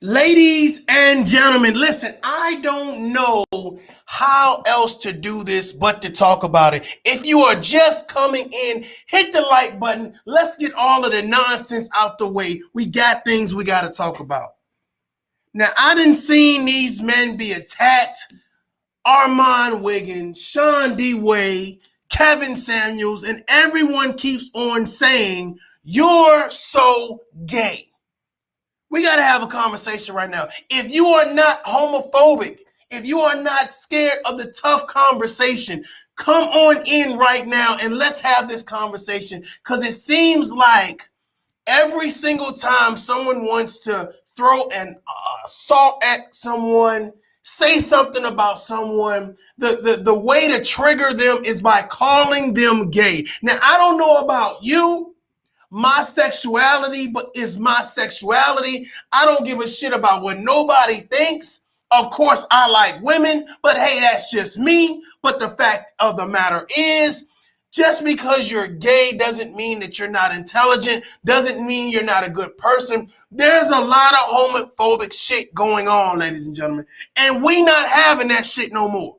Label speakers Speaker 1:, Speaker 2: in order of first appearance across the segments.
Speaker 1: Ladies and gentlemen, listen, I don't know how else to do this but to talk about it. If you are just coming in, hit the like button. Let's get all of the nonsense out the way. We got things we got to talk about. Now, I done seen these men be attacked. Armon Wiggins, Sean D. Wade, Kevin Samuels, and everyone keeps on saying, "You're so gay." We got to have a conversation right now. If you are not homophobic, if you are not scared of the tough conversation, come on in right now and let's have this conversation, because it seems like every single time someone wants to throw an assault at someone, say something about someone, the way to trigger them is by calling them gay. Now, I don't know about you. My sexuality but is my sexuality. I don't give a shit about what nobody thinks. Of course, I like women, but hey, that's just me. But the fact of the matter is, just because you're gay doesn't mean that you're not intelligent, doesn't mean you're not a good person. There's a lot of homophobic shit going on, ladies and gentlemen, and we not having that shit no more.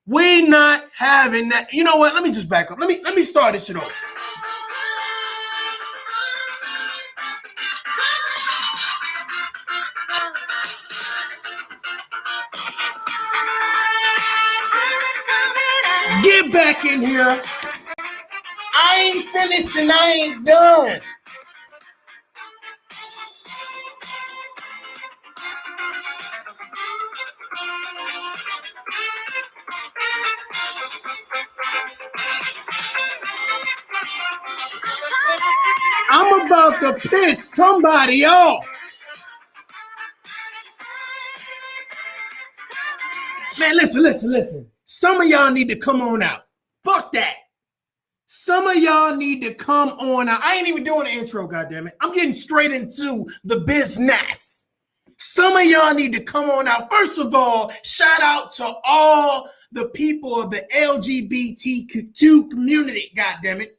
Speaker 1: We not having that. You know what? Let me just back up. Let me start this shit over. Get back in here. I ain't finished and I ain't done. I'm about to piss somebody off. Man, listen. Some of y'all need to come on out. Fuck that. Some of y'all need to come on out. I ain't even doing the intro, goddammit. I'm getting straight into the business. Some of y'all need to come on out. First of all, shout out to all the people of the LGBTQ community, goddammit.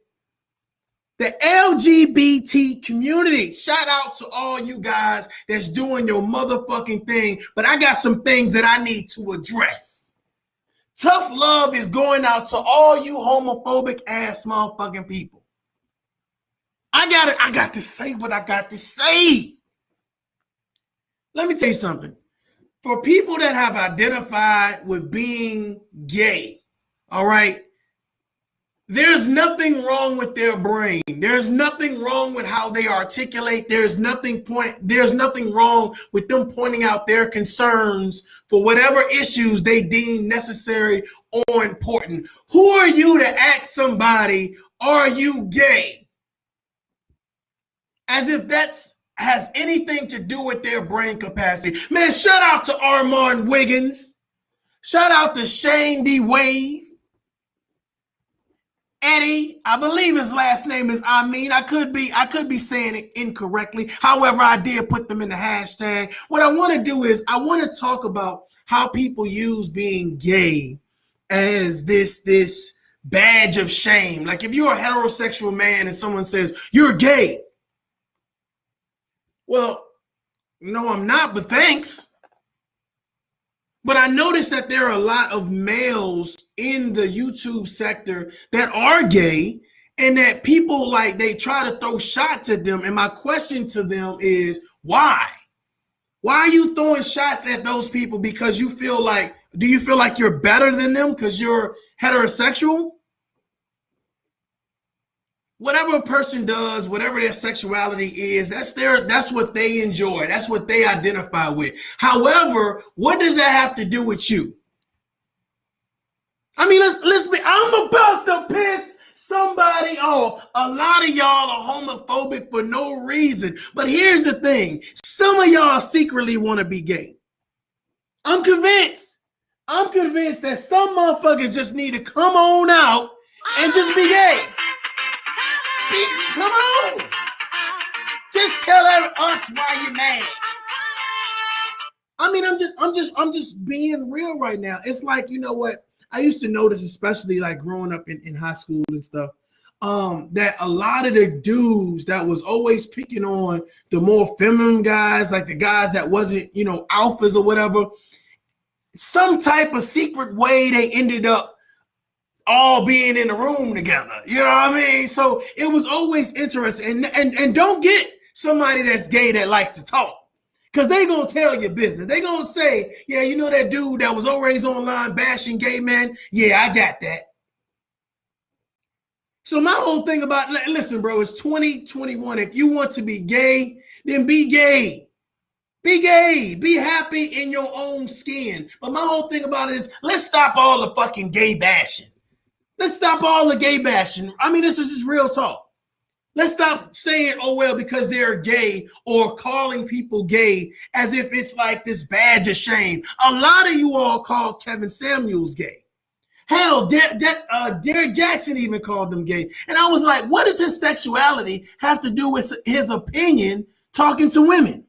Speaker 1: The LGBT community. Shout out to all you guys that's doing your motherfucking thing. But I got some things that I need to address. Tough love is going out to all you homophobic ass motherfucking people. I got to say what I got to say. Let me tell you something. For people that have identified with being gay, all right, there's nothing wrong with their brain. There's nothing wrong with how they articulate. There's nothing wrong with them pointing out their concerns for whatever issues they deem necessary or important. Who are you to ask somebody, are you gay? As if that's has anything to do with their brain capacity. Man, shout out to Armon Wiggins. Shout out to Shane D. Wade. Eddie, I believe his last name is Amin. I could be saying it incorrectly. However, I did put them in the hashtag. What I want to do is I want to talk about how people use being gay as this badge of shame. Like if you're a heterosexual man and someone says, "You're gay." Well, no, I'm not, but thanks. But I noticed that there are a lot of males in the YouTube sector that are gay, and that people like they try to throw shots at them. And my question to them is, why? Why are you throwing shots at those people? Because do you feel like you're better than them because you're heterosexual? Whatever a person does, whatever their sexuality is, that's what they enjoy. That's what they identify with. However, what does that have to do with you? I mean, let's be, I'm about to piss somebody off. A lot of y'all are homophobic for no reason. But here's the thing. Some of y'all secretly want to be gay. I'm convinced that some motherfuckers just need to come on out and just be gay. Come on. Just tell us why you're mad. I mean, I'm just being real right now. It's like, you know what? I used to notice, especially like growing up in high school and stuff, that a lot of the dudes that was always picking on the more feminine guys, like the guys that wasn't, alphas or whatever, some type of secret way they ended up all being in the room together. You know what I mean? So it was always interesting. And don't get somebody that's gay that likes to talk. Because they going to tell your business. They going to say, yeah, you know that dude that was always online bashing gay men? Yeah, I got that. So my whole thing about, listen, bro, it's 2021. If you want to be gay, then be gay. Be gay. Be happy in your own skin. But my whole thing about it is, let's stop all the fucking gay bashing. Let's stop all the gay bashing. I mean, this is just real talk. Let's stop saying, oh, well, because they're gay, or calling people gay as if it's like this badge of shame. A lot of you all call Kevin Samuels gay. Hell, Derek Jackson even called them gay. And I was like, what does his sexuality have to do with his opinion talking to women?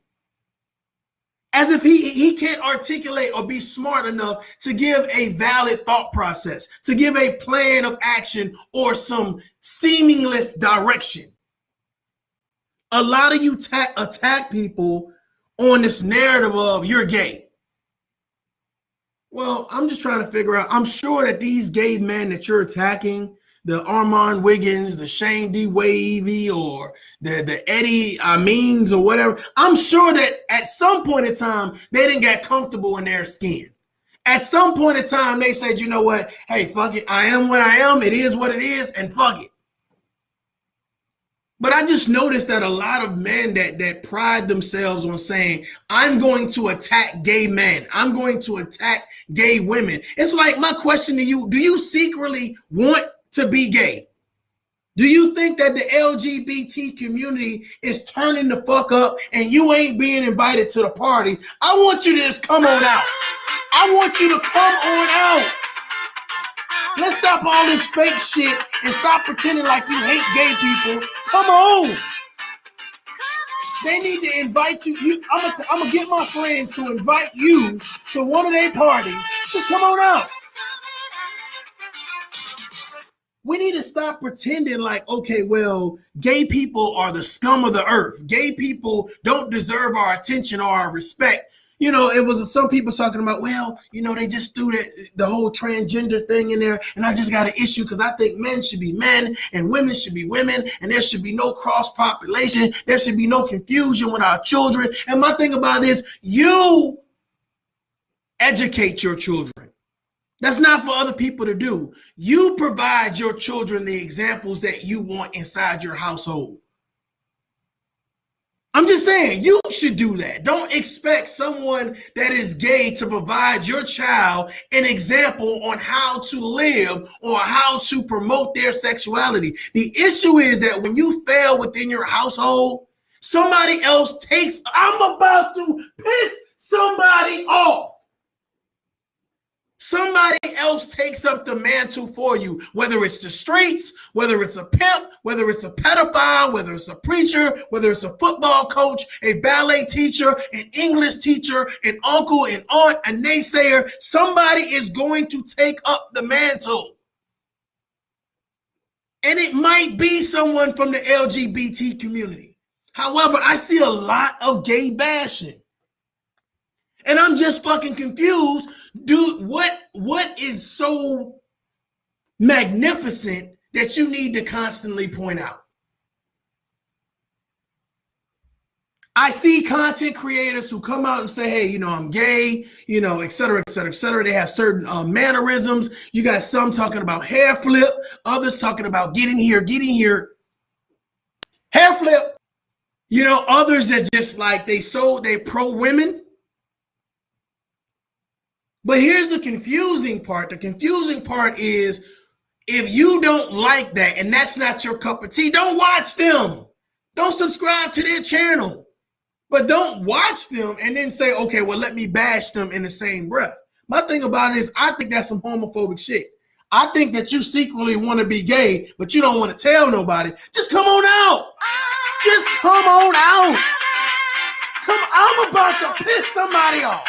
Speaker 1: As if he can't articulate or be smart enough to give a valid thought process, to give a plan of action or some seamless direction. A lot of you attack people on this narrative of you're gay. Well, I'm just trying to figure out, I'm sure that these gay men that you're attacking, the Armon Wiggins, the Shane D. Wavy, or the Eddie Amines or whatever, I'm sure that at some point in time, they didn't get comfortable in their skin. At some point in time, they said, you know what? Hey, fuck it. I am what I am. It is what it is, and fuck it. But I just noticed that a lot of men that pride themselves on saying, I'm going to attack gay men. I'm going to attack gay women. It's like, my question to you, do you secretly want to be gay? Do you think that the LGBT community is turning the fuck up and you ain't being invited to the party? I want you to just come on out. I want you to come on out. Let's stop all this fake shit and stop pretending like you hate gay people. Come on. They need to invite you. I'm gonna get my friends to invite you to one of their parties. Just come on out. We need to stop pretending like, okay, well, gay people are the scum of the earth. Gay people don't deserve our attention or our respect. It was some people talking about, well, they just threw the whole transgender thing in there, and I just got an issue because I think men should be men and women should be women, and there should be no cross population. There should be no confusion with our children. And my thing about it is, you educate your children. That's not for other people to do. You provide your children the examples that you want inside your household. I'm just saying, you should do that. Don't expect someone that is gay to provide your child an example on how to live or how to promote their sexuality. The issue is that when you fail within your household, somebody else I'm about to piss somebody off. Somebody else takes up the mantle for you, whether it's the streets, whether it's a pimp, whether it's a pedophile, whether it's a preacher, whether it's a football coach, a ballet teacher, an English teacher, an uncle, an aunt, a naysayer. Somebody is going to take up the mantle. And it might be someone from the LGBT community. However, I see a lot of gay bashing. And I'm just fucking confused. Dude, what is so magnificent that you need to constantly point out? I see content creators who come out and say, hey, I'm gay, et cetera, et cetera, et cetera. They have certain mannerisms. You got some talking about hair flip, others talking about getting here, hair flip. Others that just like they pro women. But here's the confusing part. The confusing part is if you don't like that and that's not your cup of tea, don't watch them. Don't subscribe to their channel. But don't watch them and then say, okay, well, let me bash them in the same breath. My thing about it is I think that's some homophobic shit. I think that you secretly want to be gay, but you don't want to tell nobody. Just come on out. Just come on out. I'm about to piss somebody off.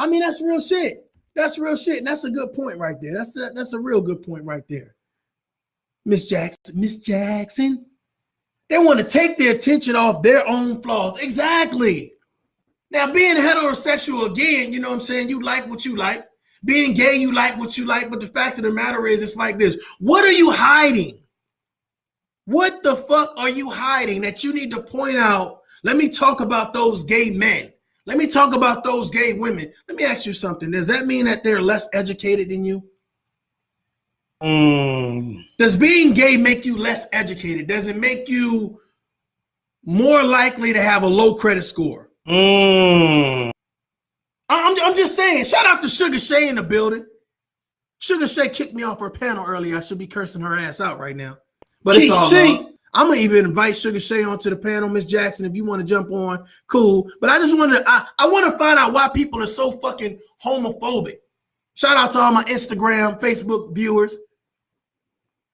Speaker 1: I mean, that's real shit. That's real shit. And that's a good point right there. That's a real good point right there. Miss Jackson. They want to take their attention off their own flaws. Exactly. Now, being heterosexual, again, you know what I'm saying? You like what you like. Being gay, you like what you like. But the fact of the matter is, it's like this. What are you hiding? What the fuck are you hiding that you need to point out? Let me talk about those gay men. Let me talk about those gay women. Let me ask you something. Does that mean that they're less educated than you? Does being gay make you less educated? Does it make you more likely to have a low credit score? I'm just saying. Shout out to Sugar Shay in the building. Sugar Shay kicked me off her panel earlier. I should be cursing her ass out right now. But it's all love. I'm gonna even invite Sugar Shay onto the panel, Miss Jackson, if you want to jump on. Cool. But I just want to I want to find out why people are so fucking homophobic. Shout out to all my Instagram, Facebook viewers.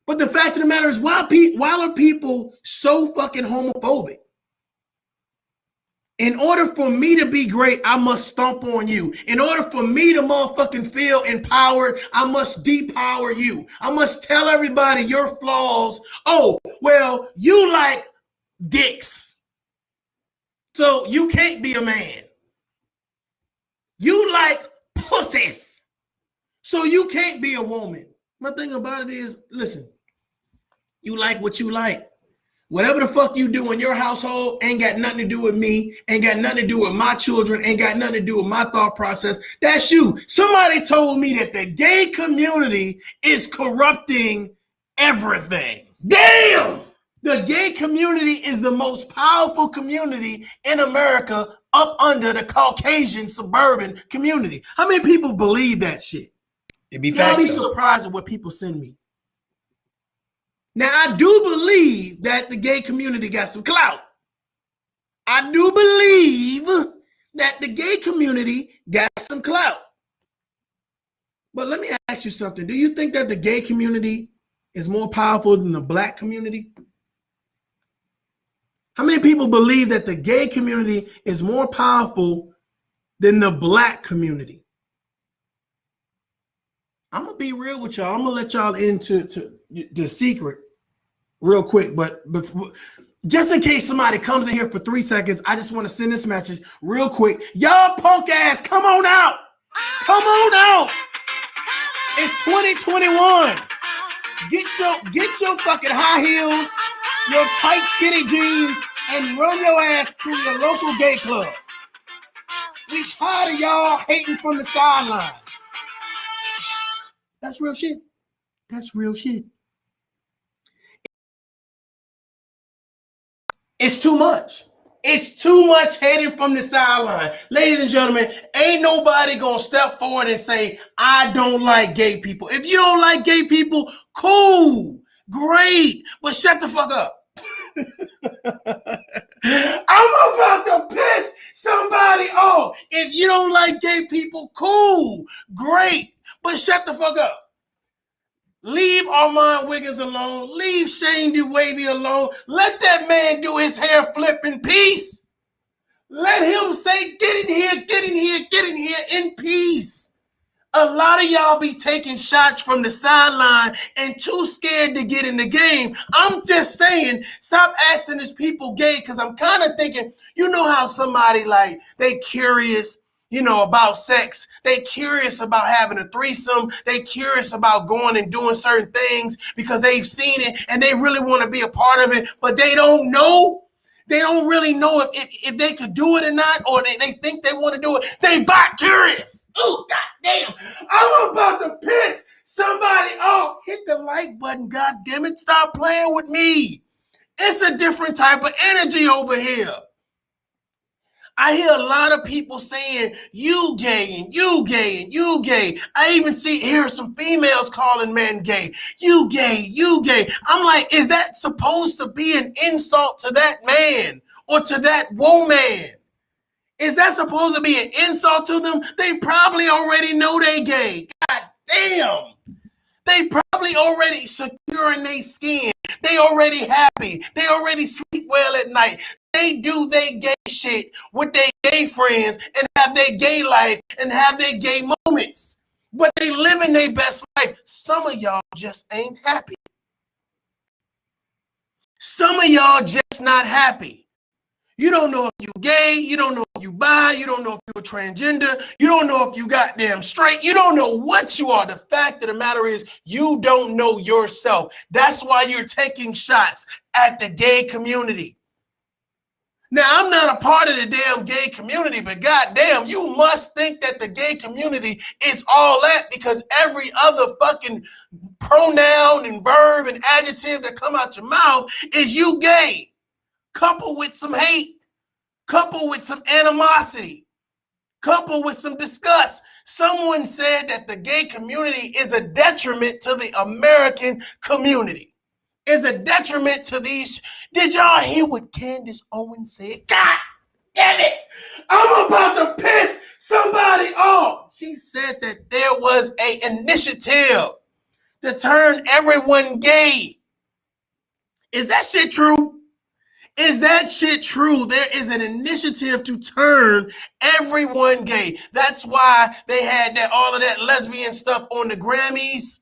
Speaker 1: But the fact of the matter is, why are people so fucking homophobic? In order for me to be great, I must stomp on you. In order for me to motherfucking feel empowered, I must depower you. I must tell everybody your flaws. Oh, well, you like dicks, so you can't be a man. You like pussies, so you can't be a woman. My thing about it is, listen, you like what you like. Whatever the fuck you do in your household ain't got nothing to do with me, ain't got nothing to do with my children, ain't got nothing to do with my thought process. That's you. Somebody told me that the gay community is corrupting everything. Damn! The gay community is the most powerful community in America up under the Caucasian suburban community. How many people believe that shit? It'd be facts. I'll be surprised at what people send me. Now, I do believe that the gay community got some clout. I do believe that the gay community got some clout. But let me ask you something. Do you think that the gay community is more powerful than the black community? How many people believe that the gay community is more powerful than the black community? I'm going to be real with y'all. I'm going to let y'all into the secret real quick. But before, just in case somebody comes in here for 3 seconds, I just want to send this message real quick. Y'all punk ass, come on out. Come on out. It's 2021. Get your fucking high heels, your tight skinny jeans, and run your ass to your local gay club. We tired of y'all hating from the sideline. That's real shit. That's real shit. It's too much. It's too much hating from the sideline. Ladies and gentlemen, ain't nobody gonna step forward and say, I don't like gay people. If you don't like gay people, cool, great, but shut the fuck up. I'm about to piss somebody off. If you don't like gay people, cool, great, but shut the fuck up. Leave Armon Wiggins alone. Leave Shane Davie alone. Let that man do his hair flip in peace. Let him say, get in here, get in here, get in here in peace. A lot of y'all be taking shots from the sideline and too scared to get in the game. I'm just saying, stop asking these people gay, because I'm kind of thinking, you know how somebody like, they curious, you know, about sex. They curious about having a threesome. They curious about going and doing certain things because they've seen it and they really want to be a part of it, but they don't know. They don't really know if they could do it or not, or they think they want to do it. They bot curious. Oh, goddamn. I'm about to piss somebody off. Hit the like button, goddamn it. Stop playing with me. It's a different type of energy over here. I hear a lot of people saying, you gay and you gay and you gay. I even hear some females calling men gay. You gay, you gay. I'm like, is that supposed to be an insult to that man or to that woman? Is that supposed to be an insult to them? They probably already know they gay. God damn. They probably already secure in their skin. They already happy. They already sleep well at night. They do their gay shit with their gay friends and have their gay life and have their gay moments. but they living their best life. Some of y'all just ain't happy. Some of y'all just not happy. You don't know if you gay, you don't know if you bi, you don't know if you're transgender, you don't know if you goddamn straight, you don't know what you are. The fact of the matter is you don't know yourself. That's why you're taking shots at the gay community. Now, I'm not a part of the damn gay community, but goddamn, you must think that the gay community is all that, because every other fucking pronoun and verb and adjective that come out your mouth is you gay, coupled with some hate, coupled with some animosity, coupled with some disgust. Someone said that the gay community is a detriment to the American community. Is a detriment to these. Did y'all hear what Candace Owens said? God damn it! I'm about to piss somebody off. She said that there was an initiative to turn everyone gay. Is that shit true? Is that shit true? There is an initiative to turn everyone gay. That's why they had that all of that lesbian stuff on the Grammys.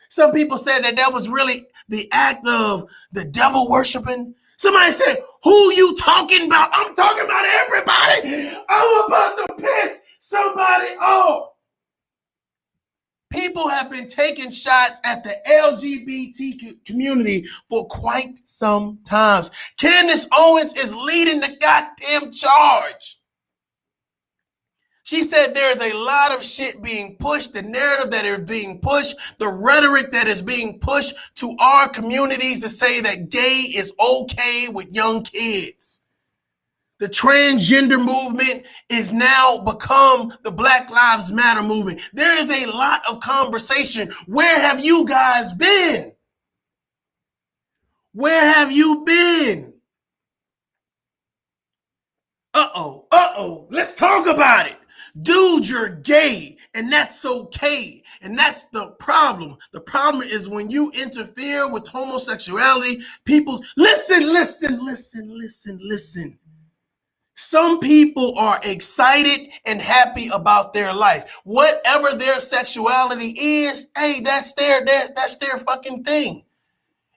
Speaker 1: Some people said that that was really the act of the devil worshiping. Somebody said, who you talking about? I'm talking about everybody. I'm about to piss somebody off. People have been taking shots at the LGBT community for quite some time. Candace Owens is leading the goddamn charge. She said there is a lot of shit being pushed, the narrative that is being pushed, the rhetoric that is being pushed to our communities to say that gay is okay with young kids. The transgender movement is now become the Black Lives Matter movement. There is a lot of conversation. Where have you guys been? Where have you been? Let's talk about it. Dude, you're gay, and that's okay. And that's the problem. The problem is when you interfere with homosexuality, people, listen. Some people are excited and happy about their life. Whatever their sexuality is, hey, that's their fucking thing.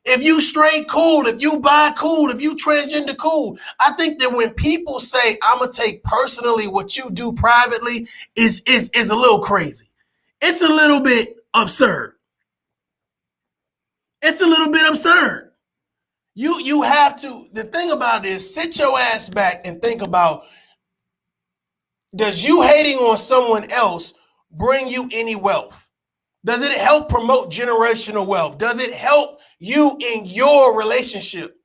Speaker 1: If you straight, cool. If you bi, cool. If you transgender, cool. I think that when people say, I'm going to take personally what you do privately is a little crazy. It's a little bit absurd. It's a little bit absurd. You have to, the thing about it is, sit your ass back and think about, does you hating on someone else bring you any wealth? Does it help promote generational wealth? Does it help you in your relationship?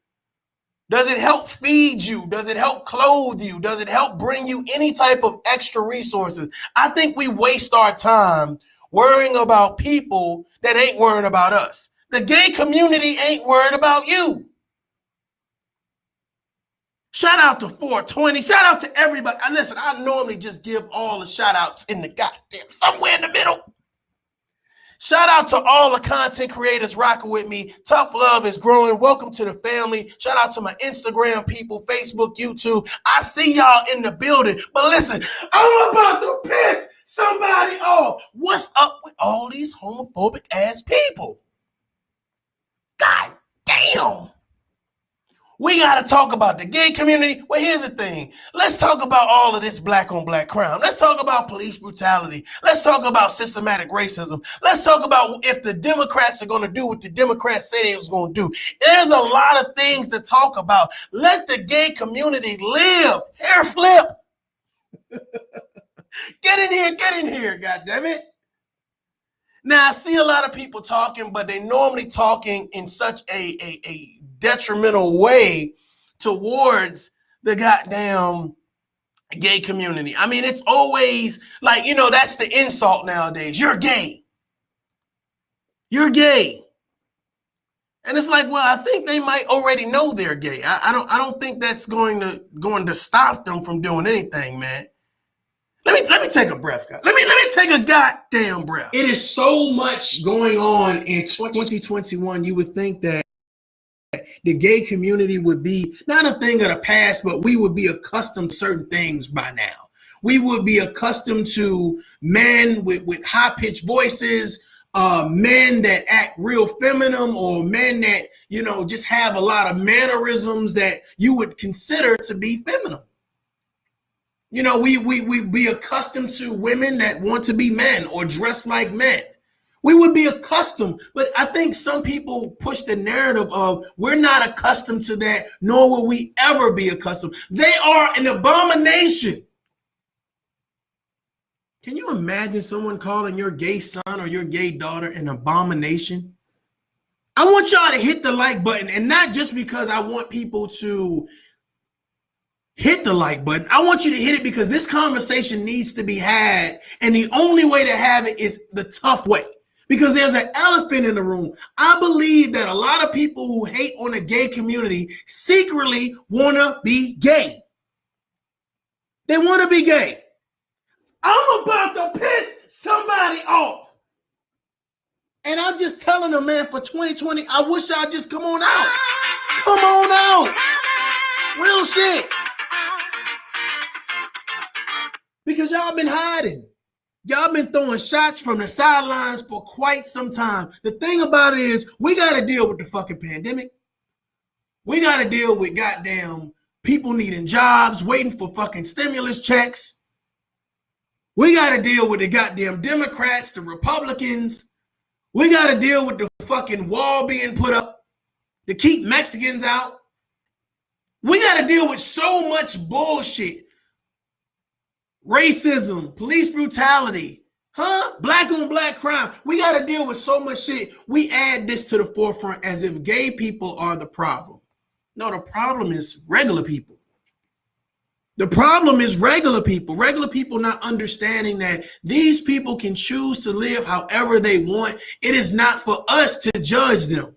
Speaker 1: Does it help feed you? Does it help clothe you? Does it help bring you any type of extra resources? I think we waste our time worrying about people that ain't worrying about us. The gay community ain't worried about you. Shout out to 420. Shout out to everybody. Listen, I normally just give all the shout outs in the goddamn somewhere in the middle. Shout out to all the content creators rocking with me. Tough love is growing. Welcome to the family. Shout out to my Instagram people, Facebook, YouTube. I see y'all in the building. But listen, I'm about to piss somebody off. What's up with all these homophobic ass people? God damn. We got to talk about the gay community. Well, here's the thing. Let's talk about all of this black on black crime. Let's talk about police brutality. Let's talk about systematic racism. Let's talk about if the Democrats are going to do what the Democrats say they was going to do. There's a lot of things to talk about. Let the gay community live. Hair flip. Get in here, goddammit. Now, I see a lot of people talking, but they normally talking in such a detrimental way towards the goddamn gay community. I mean, it's always like, that's the insult nowadays. You're gay. You're gay. And it's like, well, I think they might already know they're gay. I don't think that's going to stop them from doing anything, man. Let me take a breath, guys. Let me take a goddamn breath. It is so much going on in 2021. You would think that the gay community would be not a thing of the past, but we would be accustomed to certain things by now. We would be accustomed to men with high-pitched voices, men that act real feminine, or men that, just have a lot of mannerisms that you would consider to be feminine. We be accustomed to women that want to be men or dress like men. We would be accustomed, but I think some people push the narrative of we're not accustomed to that, nor will we ever be accustomed. They are an abomination. Can you imagine someone calling your gay son or your gay daughter an abomination? I want y'all to hit the like button, and not just because I want people to hit the like button. I want you to hit it because this conversation needs to be had, and the only way to have it is the tough way. Because there's an elephant in the room. I believe that a lot of people who hate on the gay community secretly want to be gay. They want to be gay. I'm about to piss somebody off. And I'm just telling them, man, for 2020, I wish I'd just come on out. Come on out. Real shit. Because y'all been hiding. Y'all been throwing shots from the sidelines for quite some time. The thing about it is, we got to deal with the fucking pandemic. We got to deal with goddamn people needing jobs, waiting for fucking stimulus checks. We got to deal with the goddamn Democrats, the Republicans. We got to deal with the fucking wall being put up to keep Mexicans out. We got to deal with so much bullshit. Racism, police brutality, black on black crime. We got to deal with so much shit. We add this to the forefront as if gay people are the problem. No, the problem is regular people. The problem is regular people. Regular people not understanding that these people can choose to live however they want. It is not for us to judge them.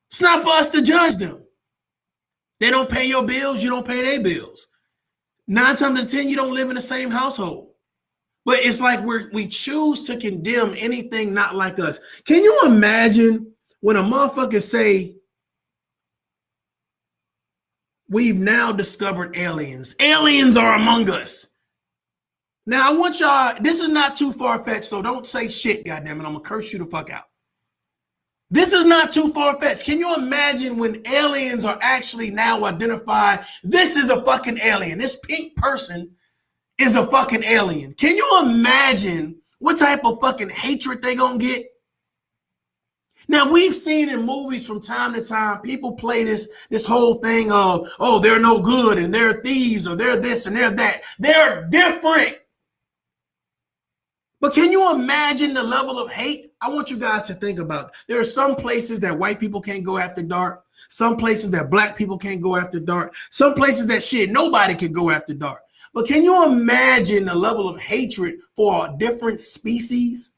Speaker 1: It's not for us to judge them. They don't pay your bills, you don't pay their bills. 9 times out of 10, you don't live in the same household. But it's like we choose to condemn anything not like us. Can you imagine when a motherfucker say, we've now discovered aliens. Aliens are among us. Now, I want y'all, this is not too far-fetched, so don't say shit, goddammit. I'm going to curse you the fuck out. This is not too far-fetched. Can you imagine when aliens are actually now identified? This is a fucking alien. This pink person is a fucking alien. Can you imagine what type of fucking hatred they gonna get? Now, we've seen in movies from time to time, people play this whole thing of, oh, they're no good and they're thieves or they're this and they're that. They're different. But can you imagine the level of hate? I want you guys to think about it. There are some places that white people can't go after dark. Some places that black people can't go after dark. Some places that shit, nobody can go after dark. But can you imagine the level of hatred for a different species?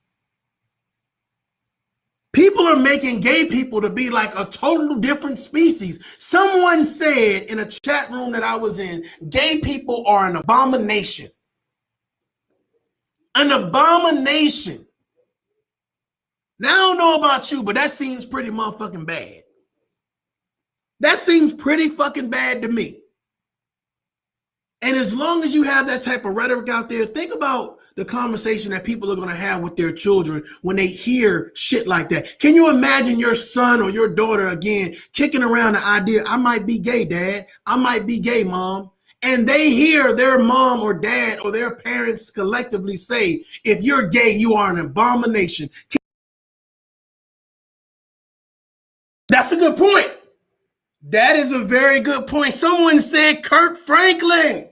Speaker 1: People are making gay people to be like a total different species. Someone said in a chat room that I was in, gay people are an abomination. An abomination. Now, I don't know about you, but that seems pretty motherfucking bad. That seems pretty fucking bad to me. And as long as you have that type of rhetoric out there, think about the conversation that people are going to have with their children when they hear shit like that. Can you imagine your son or your daughter again kicking around the idea, I might be gay, dad. I might be gay, mom. And they hear their mom or dad or their parents collectively say, if you're gay, you are an abomination. That's a good point. That is a very good point. Someone said Kirk Franklin.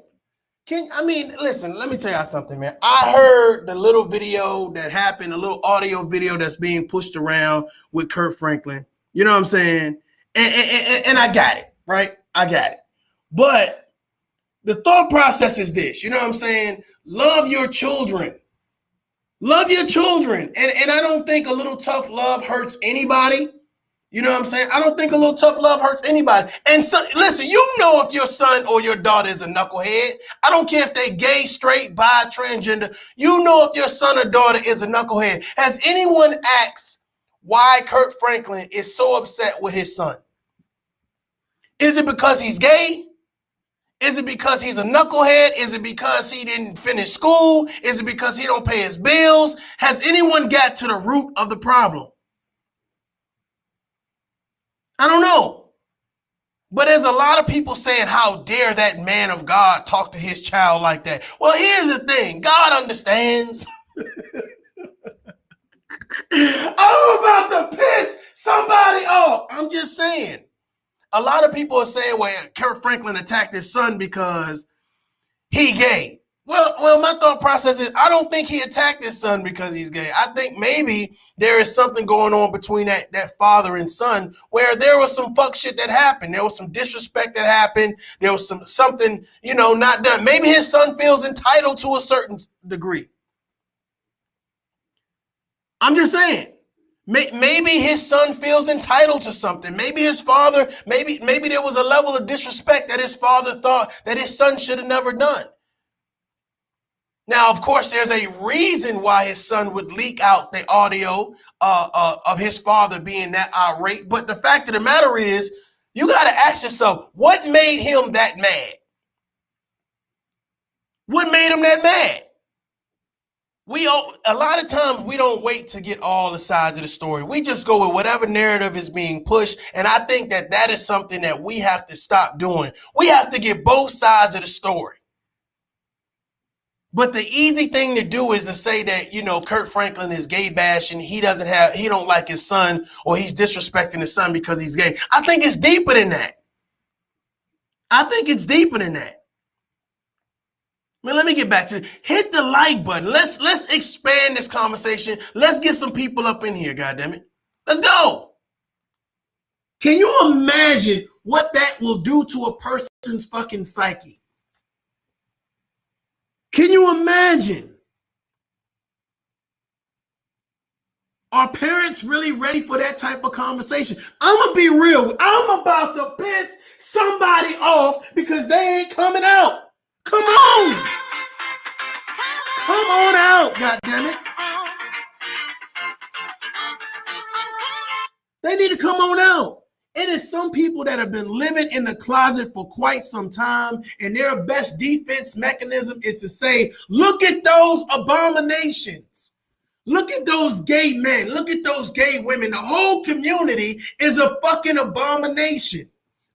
Speaker 1: Listen, let me tell y'all something, man. I heard the little video that happened, a little audio video that's being pushed around with Kirk Franklin. You know what I'm saying? And I got it, right? I got it. But the thought process is this, you know what I'm saying? Love your children. Love your children. And I don't think a little tough love hurts anybody. You know what I'm saying? I don't think a little tough love hurts anybody. And so, listen, you know if your son or your daughter is a knucklehead. I don't care if they gay, straight, bi, transgender. You know if your son or daughter is a knucklehead. Has anyone asked why Kirk Franklin is so upset with his son? Is it because he's gay? Is it because he's a knucklehead? Is it because he didn't finish school? Is it because he don't pay his bills? Has anyone got to the root of the problem? I don't know. But there's a lot of people saying, how dare that man of God talk to his child like that? Well, here's the thing. God understands. I'm about to piss somebody off. I'm just saying. A lot of people are saying, well, Kirk Franklin attacked his son because he gay. Well, my thought process is I don't think he attacked his son because he's gay. I think maybe there is something going on between that father and son where there was some fuck shit that happened. There was some disrespect that happened. There was something, not done. Maybe his son feels entitled to a certain degree. I'm just saying. Maybe his son feels entitled to something. Maybe his father, maybe there was a level of disrespect that his father thought that his son should have never done. Now, of course, there's a reason why his son would leak out the audio of his father being that irate. But the fact of the matter is, you got to ask yourself, what made him that mad? What made him that mad? A lot of times we don't wait to get all the sides of the story. We just go with whatever narrative is being pushed. And I think that is something that we have to stop doing. We have to get both sides of the story. But the easy thing to do is to say that, Kirk Franklin is gay bashing. He don't like his son, or he's disrespecting his son because he's gay. I think it's deeper than that. Man, let me get back to it. Hit the like button. Let's expand this conversation. Let's get some people up in here, goddammit. Let's go. Can you imagine what that will do to a person's fucking psyche? Can you imagine? Are parents really ready for that type of conversation? I'm going to be real. I'm about to piss somebody off because they ain't coming out. Come on. Come on out, goddammit. They need to come on out. It is some people that have been living in the closet for quite some time, and their best defense mechanism is to say, look at those abominations. Look at those gay men. Look at those gay women. The whole community is a fucking abomination.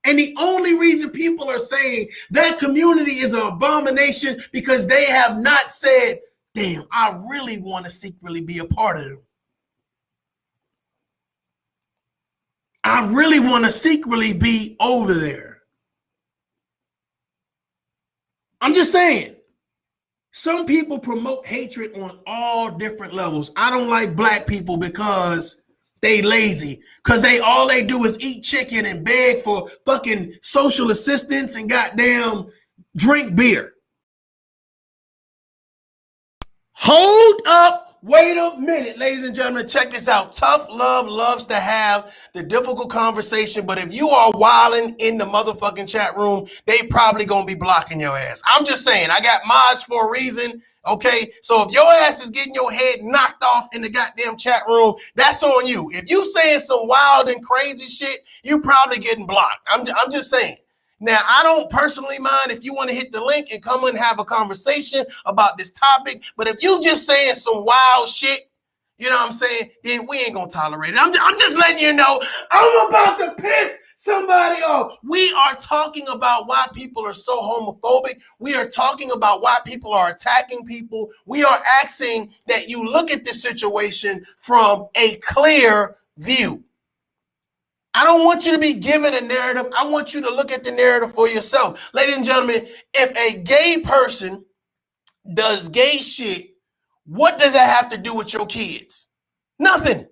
Speaker 1: And the only reason people are saying that community is an abomination because they have not said, damn, I really want to secretly be a part of them. I really want to secretly be over there. I'm just saying. Some people promote hatred on all different levels. I don't like black people because they lazy. Because all they do is eat chicken and beg for fucking social assistance and goddamn drink beer. Hold up. Wait a minute, ladies and gentlemen, check this out. Tough Love loves to have the difficult conversation, but if you are wilding in the motherfucking chat room, they probably gonna be blocking your ass. I'm just saying, I got mods for a reason, okay? So if your ass is getting your head knocked off in the goddamn chat room, that's on you. If you saying some wild and crazy shit, you probably getting blocked. I'm just saying. Now, I don't personally mind if you want to hit the link and come and have a conversation about this topic. But if you just saying some wild shit, you know what I'm saying, then we ain't going to tolerate it. I'm just letting you know I'm about to piss somebody off. We are talking about why people are so homophobic. We are talking about why people are attacking people. We are asking that you look at this situation from a clear view. I don't want you to be given a narrative. I want you to look at the narrative for yourself. Ladies and gentlemen, if a gay person does gay shit, what does that have to do with your kids? Nothing.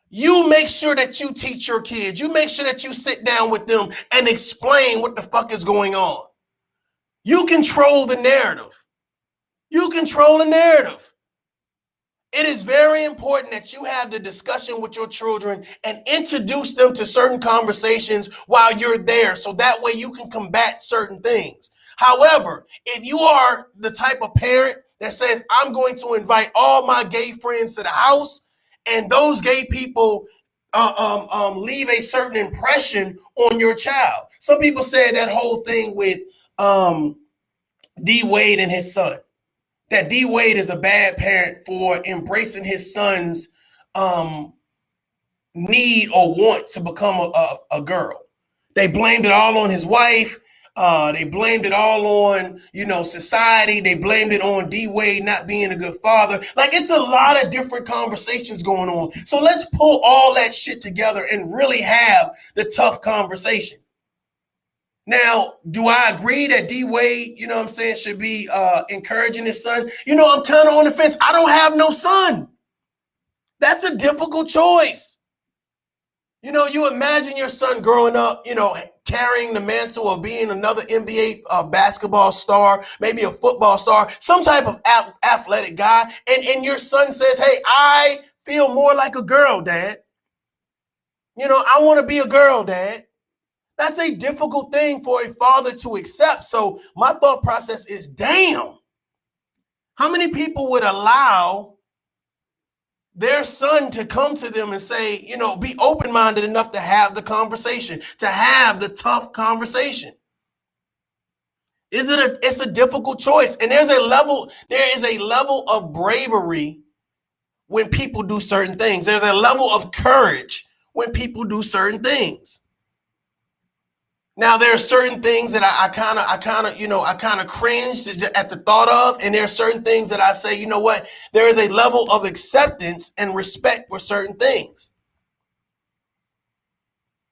Speaker 1: You make sure that you teach your kids. You make sure that you sit down with them and explain what the fuck is going on. You control the narrative. You control the narrative. It is very important that you have the discussion with your children and introduce them to certain conversations while you're there, so that way you can combat certain things. However, if you are the type of parent that says, I'm going to invite all my gay friends to the house, and those gay people leave a certain impression on your child. Some people say that whole thing with D Wade and his son. That D Wade is a bad parent for embracing his son's need or want to become a girl. They blamed it all on his wife. They blamed it all on, society. They blamed it on D Wade not being a good father. Like, it's a lot of different conversations going on. So let's pull all that shit together and really have the tough conversation. Now, do I agree that D Wade, should be encouraging his son? I'm kind of on the fence. I don't have no son. That's a difficult choice. You imagine your son growing up, carrying the mantle of being another NBA basketball star, maybe a football star, some type of athletic guy. And your son says, hey, I feel more like a girl, Dad. I want to be a girl, Dad. That's a difficult thing for a father to accept. So my thought process is, damn, how many people would allow their son to come to them and say, be open-minded enough to have the conversation, to have the tough conversation? It's a difficult choice. And there is a level of bravery when people do certain things. There's a level of courage when people do certain things. Now, there are certain things that I kind of cringe at the thought of, and there are certain things that I say, you know what? There is a level of acceptance and respect for certain things.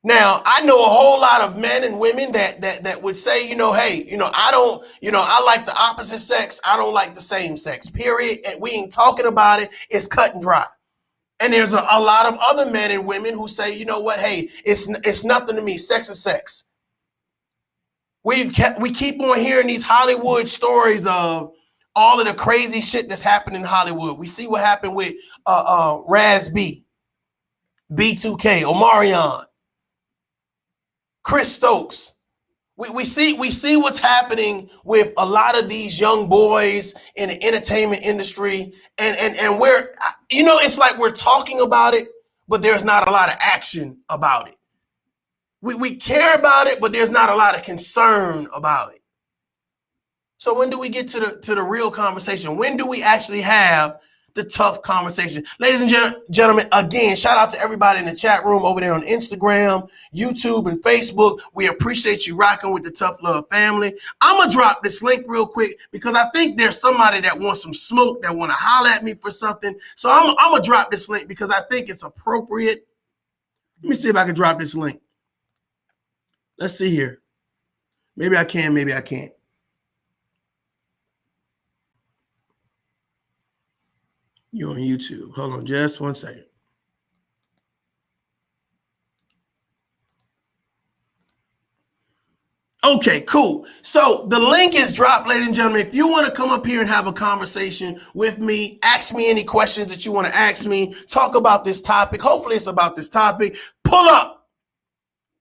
Speaker 1: Now, I know a whole lot of men and women that would say, hey, I like the opposite sex. I don't like the same sex, period. And we ain't talking about it. It's cut and dry. And there's a lot of other men and women who say, you know what? Hey, it's nothing to me. Sex is sex. We keep on hearing these Hollywood stories of all of the crazy shit that's happened in Hollywood. We see what happened with Raz B, B2K, Omarion, Chris Stokes. We see what's happening with a lot of these young boys in the entertainment industry, and we're, it's like we're talking about it, but there's not a lot of action about it. We care about it, but there's not a lot of concern about it. So when do we get to the real conversation? When do we actually have the tough conversation? Ladies and gentlemen, again, shout out to everybody in the chat room over there on Instagram, YouTube, and Facebook. We appreciate you rocking with the Tough Love family. I'm going to drop this link real quick because I think there's somebody that wants some smoke, that want to holler at me for something. So I'm going to drop this link because I think it's appropriate. Let me see if I can drop this link. Let's see here. Maybe I can, maybe I can't. You're on YouTube. Hold on just 1 second. Okay, cool. So the link is dropped, ladies and gentlemen. If you want to come up here and have a conversation with me, ask me any questions that you want to ask me, talk about this topic. Hopefully it's about this topic. Pull up.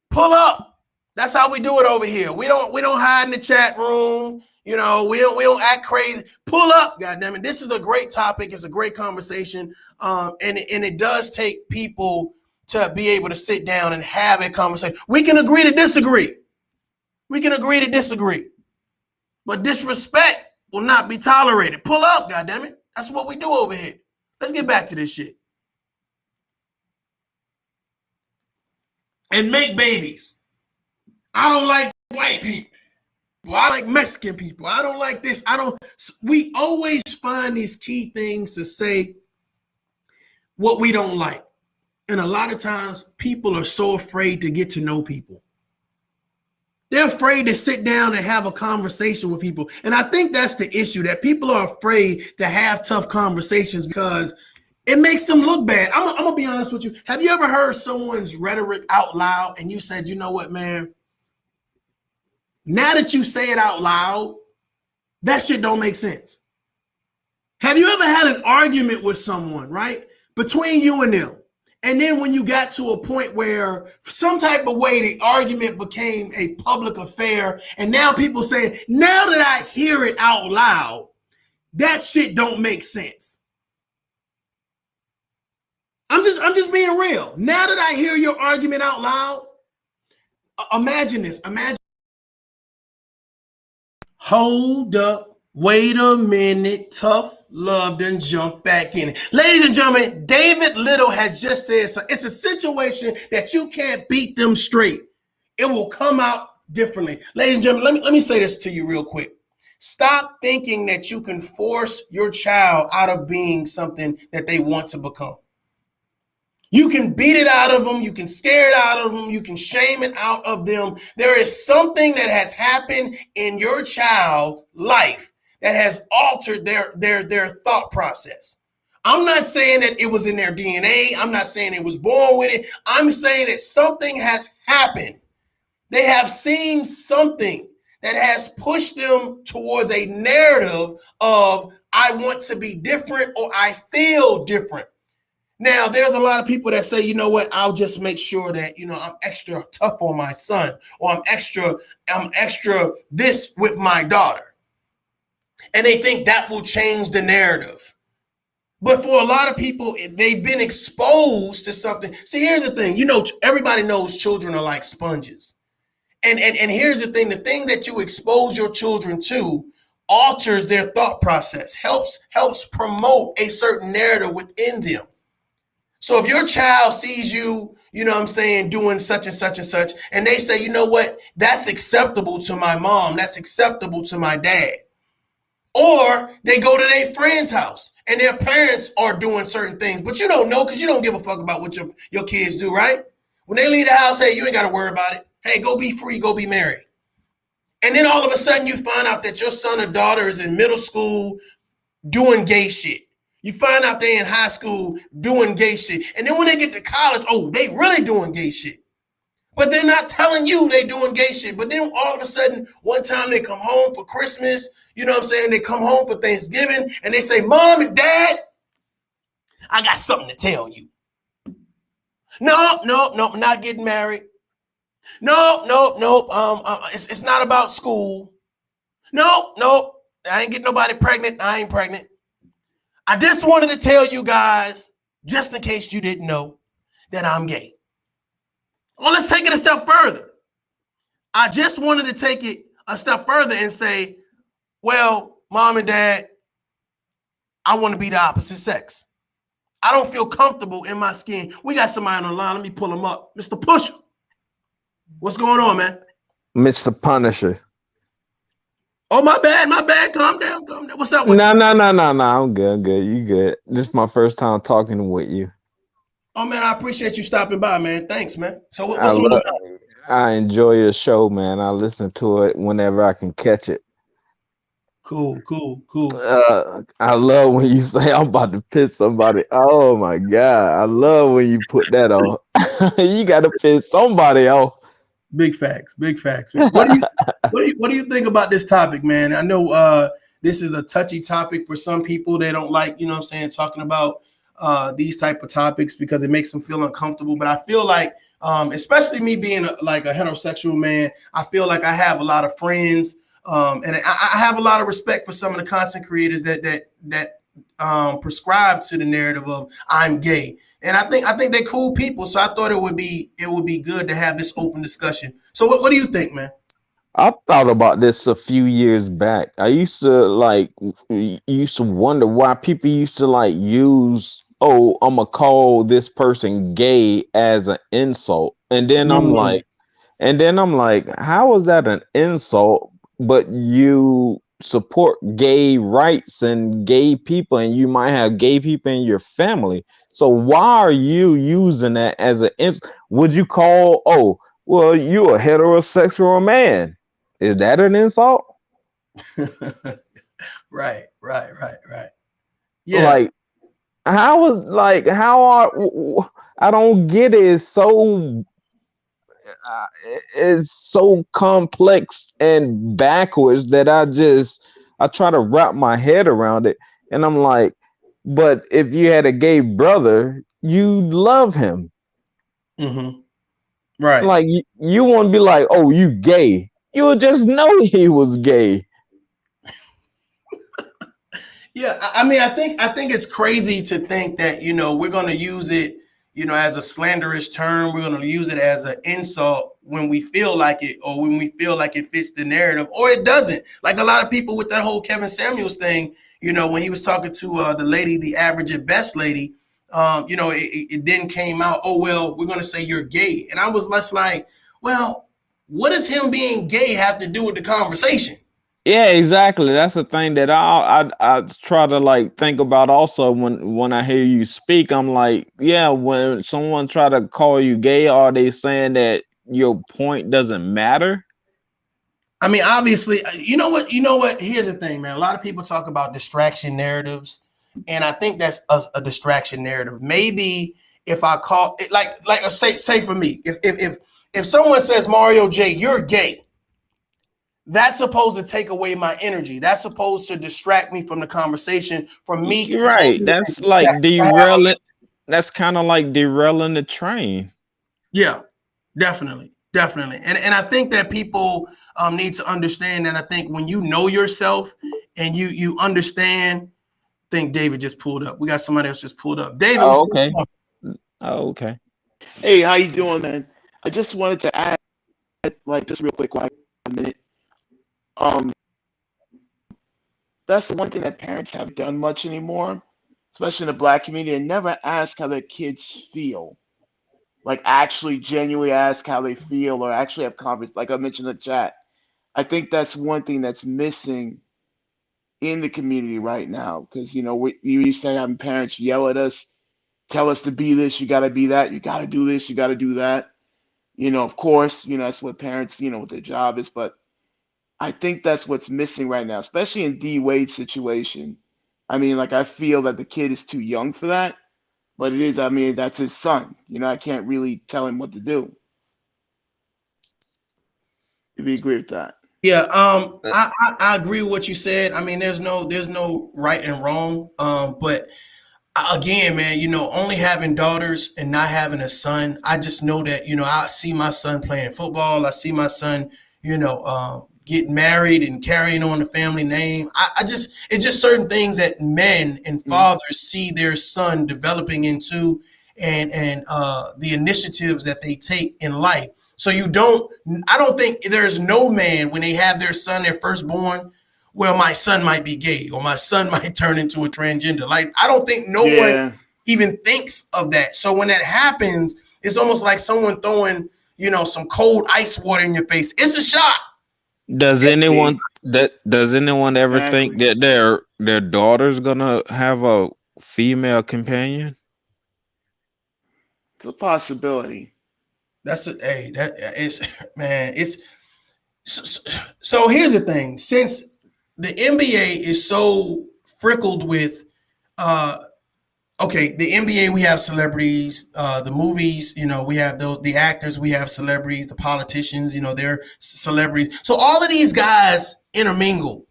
Speaker 1: Pull up. That's how we do it over here. We don't hide in the chat room. We don't act crazy. Pull up, goddammit. This is a great topic. It's a great conversation. And it does take people to be able to sit down and have a conversation. We can agree to disagree. We can agree to disagree. But disrespect will not be tolerated. Pull up, goddammit. That's what we do over here. Let's get back to this shit. And make babies. I don't like white people. Well, I like Mexican people. I don't like this. We always find these key things to say what we don't like. And a lot of times people are so afraid to get to know people. They're afraid to sit down and have a conversation with people. And I think that's the issue, that people are afraid to have tough conversations because it makes them look bad. I'm going to be honest with you. Have you ever heard someone's rhetoric out loud and you said, you know what, man? Now that you say it out loud, that shit don't make sense. Have you ever had an argument with someone, right? Between you and them. And then when you got to a point where some type of way the argument became a public affair, and now people say, now that I hear it out loud, that shit don't make sense. I'm just being real. Now that I hear your argument out loud, imagine this. Imagine Hold up. Wait a minute. Tough love done jump back in it. Ladies and gentlemen, David Little has just said so. It's a situation that you can't beat them straight. It will come out differently. Ladies and gentlemen, let me say this to you real quick. Stop thinking that you can force your child out of being something that they want to become. You can beat it out of them. You can scare it out of them. You can shame it out of them. There is something that has happened in your child's life that has altered their thought process. I'm not saying that it was in their DNA. I'm not saying it was born with it. I'm saying that something has happened. They have seen something that has pushed them towards a narrative of, I want to be different or I feel different. Now, there's a lot of people that say, you know what, I'll just make sure that, I'm extra tough on my son, or I'm extra this with my daughter. And they think that will change the narrative. But for a lot of people, they've been exposed to something. See, here's the thing, everybody knows children are like sponges. And here's the thing that you expose your children to alters their thought process, helps promote a certain narrative within them. So if your child sees you, doing such and such and such, and they say, you know what, that's acceptable to my mom, that's acceptable to my dad. Or they go to their friend's house and their parents are doing certain things, but you don't know because you don't give a fuck about what your kids do, right? When they leave the house, hey, you ain't got to worry about it. Hey, go be free, go be married. And then all of a sudden you find out that your son or daughter is in middle school doing gay shit. You find out they're in high school doing gay shit. And then when they get to college, oh, they really doing gay shit. But they're not telling you they doing gay shit. But then all of a sudden, one time they come home for Christmas, they come home for Thanksgiving, and they say, Mom and Dad, I got something to tell you. No, I'm not getting married. No. It's not about school. No, I ain't getting nobody pregnant. I ain't pregnant. I just wanted to tell you guys, just in case you didn't know, that I'm gay. Well, let's take it a step further. I just wanted to take it a step further and say, well, Mom and Dad, I want to be the opposite sex. I don't feel comfortable in my skin. We got somebody on the line. Let me pull him up. Mr. Pusher. What's going on, man?
Speaker 2: Mr. Punisher.
Speaker 1: Oh, my bad. Calm down. What's up with you?
Speaker 2: No. I'm good. You good. This is my first time talking with you.
Speaker 1: Oh, man, I appreciate you stopping by, man. Thanks, man. So what's on the line?
Speaker 2: I enjoy your show, man. I listen to it whenever I can catch it.
Speaker 1: Cool.
Speaker 2: I love when you say I'm about to piss somebody. Oh, my God. I love when you put that on. You got to piss somebody off.
Speaker 1: Big facts. What do you think about this topic, man? I know this is a touchy topic for some people. They don't like, talking about these type of topics because it makes them feel uncomfortable. But I feel like, especially me being a heterosexual man, I feel like I have a lot of friends, and I have a lot of respect for some of the content creators that prescribe to the narrative of I'm gay. And I think they're cool people. So I thought it would be good to have this open discussion. So what do you think, man?
Speaker 2: I thought about this a few years back. I used to wonder why people used to use, oh, I'm gonna call this person gay as an insult. And then I'm like, how is that an insult? But you support gay rights and gay people, and you might have gay people in your family. So why are you using that as an insult? Would you call, oh, well, you're a heterosexual man? Is that an insult?
Speaker 1: Right. Yeah.
Speaker 2: I don't get it. It's so complex and backwards that I try to wrap my head around it. And I'm like, but if you had a gay brother, you'd love him.
Speaker 1: Mm-hmm. Right.
Speaker 2: Like you want to be like, oh, you gay. You would just know he was gay.
Speaker 1: Yeah, I mean, I think it's crazy to think that, we're going to use it, as a slanderous term. We're going to use it as an insult, when we feel like it, or when we feel like it fits the narrative, or it doesn't. Like a lot of people with that whole Kevin Samuels thing, when he was talking to the lady, the average at best lady, it then came out, oh, well, we're going to say you're gay. And I was less like, well, what does him being gay have to do with the conversation?
Speaker 2: Yeah, exactly. That's the thing that I try to like think about also when I hear you speak. I'm like, yeah, when someone try to call you gay, are they saying that your point doesn't matter?
Speaker 1: I mean, obviously, you know what? You know what? Here's the thing, man. A lot of people talk about distraction narratives, and I think that's a distraction narrative. Maybe if I call it like say for me, if someone says Mario J, you're gay, that's supposed to take away my energy. That's supposed to distract me from the conversation, from me
Speaker 2: You're right.
Speaker 1: continuing
Speaker 2: That's
Speaker 1: to
Speaker 2: like
Speaker 1: have a
Speaker 2: derailing.
Speaker 1: listen.
Speaker 2: That's kind of like derailing the train.
Speaker 1: Yeah, definitely, definitely, and I think that people need to understand that. I think when you know yourself and you understand. I think David just pulled up. We got somebody else just pulled up. David, what's
Speaker 2: Oh,
Speaker 1: going
Speaker 2: okay.
Speaker 1: on?
Speaker 2: Oh, okay.
Speaker 3: Hey, how you doing, man? I just wanted to add, like, just real quick, while I have a minute. Um, that's the one thing that parents haven't done much anymore, especially in the black community. They never ask how their kids feel. Like, actually, genuinely ask how they feel, or actually have conversations. Like I mentioned in the chat, I think that's one thing that's missing in the community right now. Because we used to having parents yell at us, tell us to be this, you got to be that, you got to do this, you got to do that. Of course, that's what parents, what their job is. But I think that's what's missing right now, especially in D Wade's situation. I mean, like, I feel that the kid is too young for that, but it is, I mean, that's his son. I can't really tell him what to do. Do you agree with that?
Speaker 1: Yeah,
Speaker 2: Uh,
Speaker 1: I agree with what you said. I mean, there's no right and wrong. But again, man, only having daughters and not having a son, I just know that, I see my son playing football. I see my son, getting married and carrying on the family name. It's just certain things that men and
Speaker 3: Mm.
Speaker 1: fathers see their son developing into, and the initiatives that they take in life. So I don't think there's no man when they have their son, their firstborn, well, my son might be gay or my son might turn into a transgender. Like, I don't think no one
Speaker 3: Yeah,
Speaker 1: even thinks of that. So when that happens, it's almost like someone throwing, some cold ice water in your face. It's a shock.
Speaker 2: does
Speaker 3: see,
Speaker 2: anyone ever think
Speaker 3: exactly.
Speaker 2: that their daughter's gonna have a female companion?
Speaker 3: It's a possibility.
Speaker 1: That's a hey, that is man, it's so, so here's the thing. Since the NBA is so frickled with uh okay, the NBA, we have celebrities. The movies, we have the actors, we have celebrities. The politicians, they're celebrities. So all of these guys intermingle.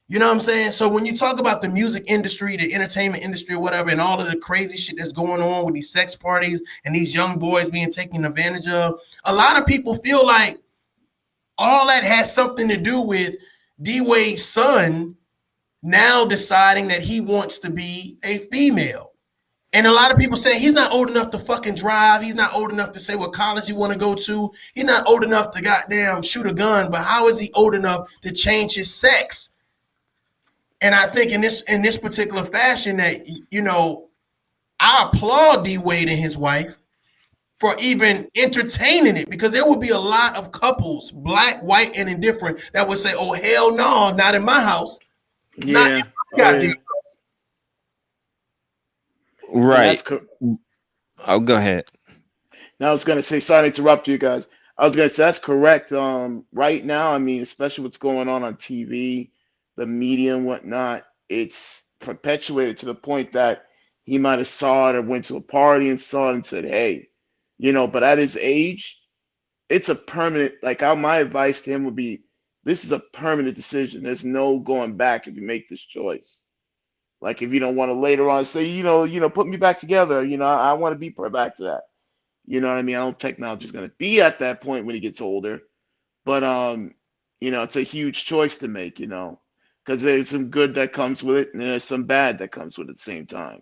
Speaker 1: You know what I'm saying? So when you talk about the music industry, the entertainment industry, or whatever, and all of the crazy shit that's going on with these sex parties and these young boys being taken advantage of, a lot of people feel like all that has something to do with D Wade's son now deciding that he wants to be a female. And a lot of people say he's not old enough to fucking drive. He's not old enough to say what college he want to go to. He's not old enough to goddamn shoot a gun. But how is he old enough to change his sex? And I think in this particular fashion that I applaud D Wade and his wife for even entertaining it, because there would be a lot of couples, black, white, and indifferent, that would say, "Oh hell no, not in my house, not in
Speaker 3: Yeah.
Speaker 1: my
Speaker 3: Oh
Speaker 1: goddamn."
Speaker 3: yeah. And
Speaker 2: Right.
Speaker 3: that's co-
Speaker 2: Oh, go ahead.
Speaker 3: Now I was gonna say, sorry to interrupt you guys. I was gonna say that's correct. Right now, I mean, especially what's going on TV, the media and whatnot, it's perpetuated to the point that he might have saw it or went to a party and saw it and said, "Hey," But at his age, it's a permanent. Like, how my advice to him would be, this is a permanent decision. There's no going back if you make this choice. Like, if you don't want to later on say, put me back together. I want to be put back to that. You know what I mean? I don't think technology is going to be at that point when he gets older, but it's a huge choice to make, because there's some good that comes with it, and there's some bad that comes with it at the same time.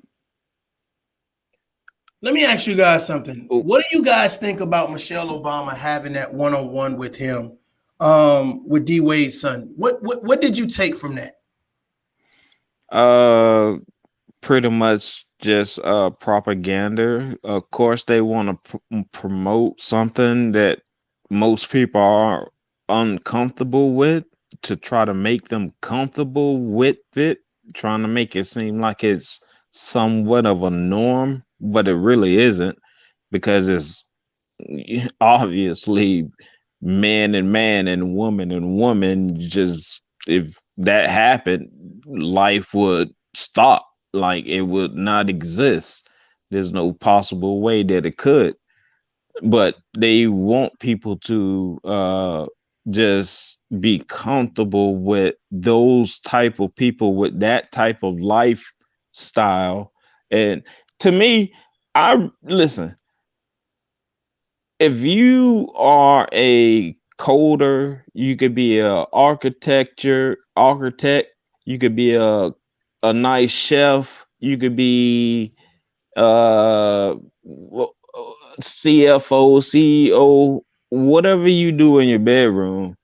Speaker 1: Let me ask you guys something.
Speaker 2: Oh,
Speaker 1: What do you guys think about Michelle Obama having that one-on-one with him, with D Wade's son? What did you take from that?
Speaker 2: Uh, pretty much just propaganda. Of course, they want to promote something that most people are uncomfortable with to try to make them comfortable with it, trying to make it seem like it's somewhat of a norm, but it really isn't because it's obviously man and woman. Just if that happened, life would stop. Like it would not exist. There's no possible way that it could. But they want people to just be comfortable with those type of people with that type of lifestyle. And to me, I listen, if you are a coder, you could be a architect, you could be a nice chef, you could be uh CFO, CEO, whatever you do in your bedroom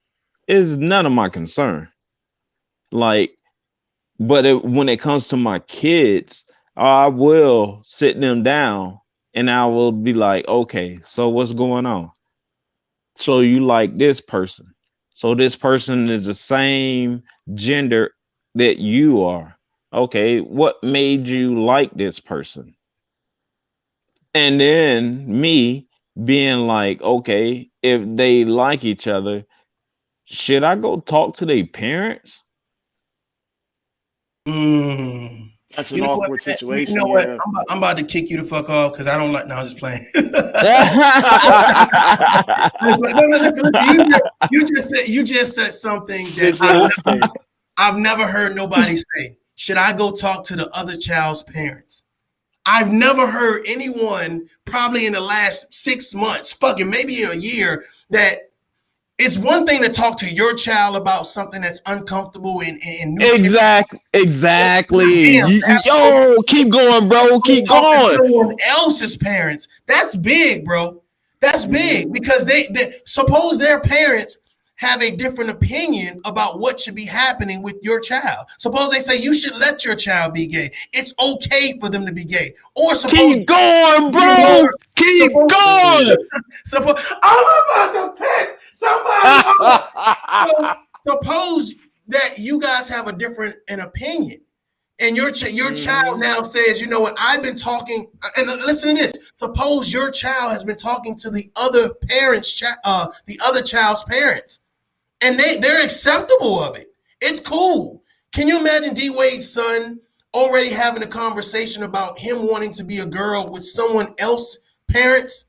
Speaker 2: is none of my concern. Like, but when it comes to my kids, I will sit them down and I will be like, okay, so what's going on? So you like this person. So this person is the same gender that you are. Okay, what made you like this person? And then me being like, okay, if they like each other, should I go talk to their parents?
Speaker 1: Mm.
Speaker 3: That's an
Speaker 1: You know what?
Speaker 3: awkward
Speaker 1: You
Speaker 3: situation.
Speaker 1: know what?
Speaker 3: Yeah.
Speaker 1: I'm about to kick you the fuck off because I don't like. No, I'm just playing. No, no, listen, you just said something that
Speaker 3: Scissor this tape.
Speaker 1: I've never heard nobody say. Should I go talk to the other child's parents? I've never heard anyone, probably in the last 6 months, fucking maybe a year, that it's one thing to talk to your child about something that's uncomfortable and new territory.
Speaker 2: Exactly.
Speaker 1: Damn,
Speaker 2: Yo, keep going, bro. Keep
Speaker 1: talk to
Speaker 2: going.
Speaker 1: someone else's parents. That's big, bro. That's big because they suppose their parents have a different opinion about what should be happening with your child. Suppose they say you should let your child be gay. It's okay for them to be gay. Or suppose
Speaker 2: Keep going, bro.
Speaker 1: or
Speaker 2: Keep
Speaker 1: suppose,
Speaker 2: going.
Speaker 1: suppose I'm about to piss somebody off. So suppose that you guys have a different an opinion. And your child now says, you know what? I've been talking, and listen to this. Suppose your child has been talking to the other parents, the other child's parents, and they're acceptable of it. It's cool. Can you imagine D Wade's son already having a conversation about him wanting to be a girl with someone else's parents?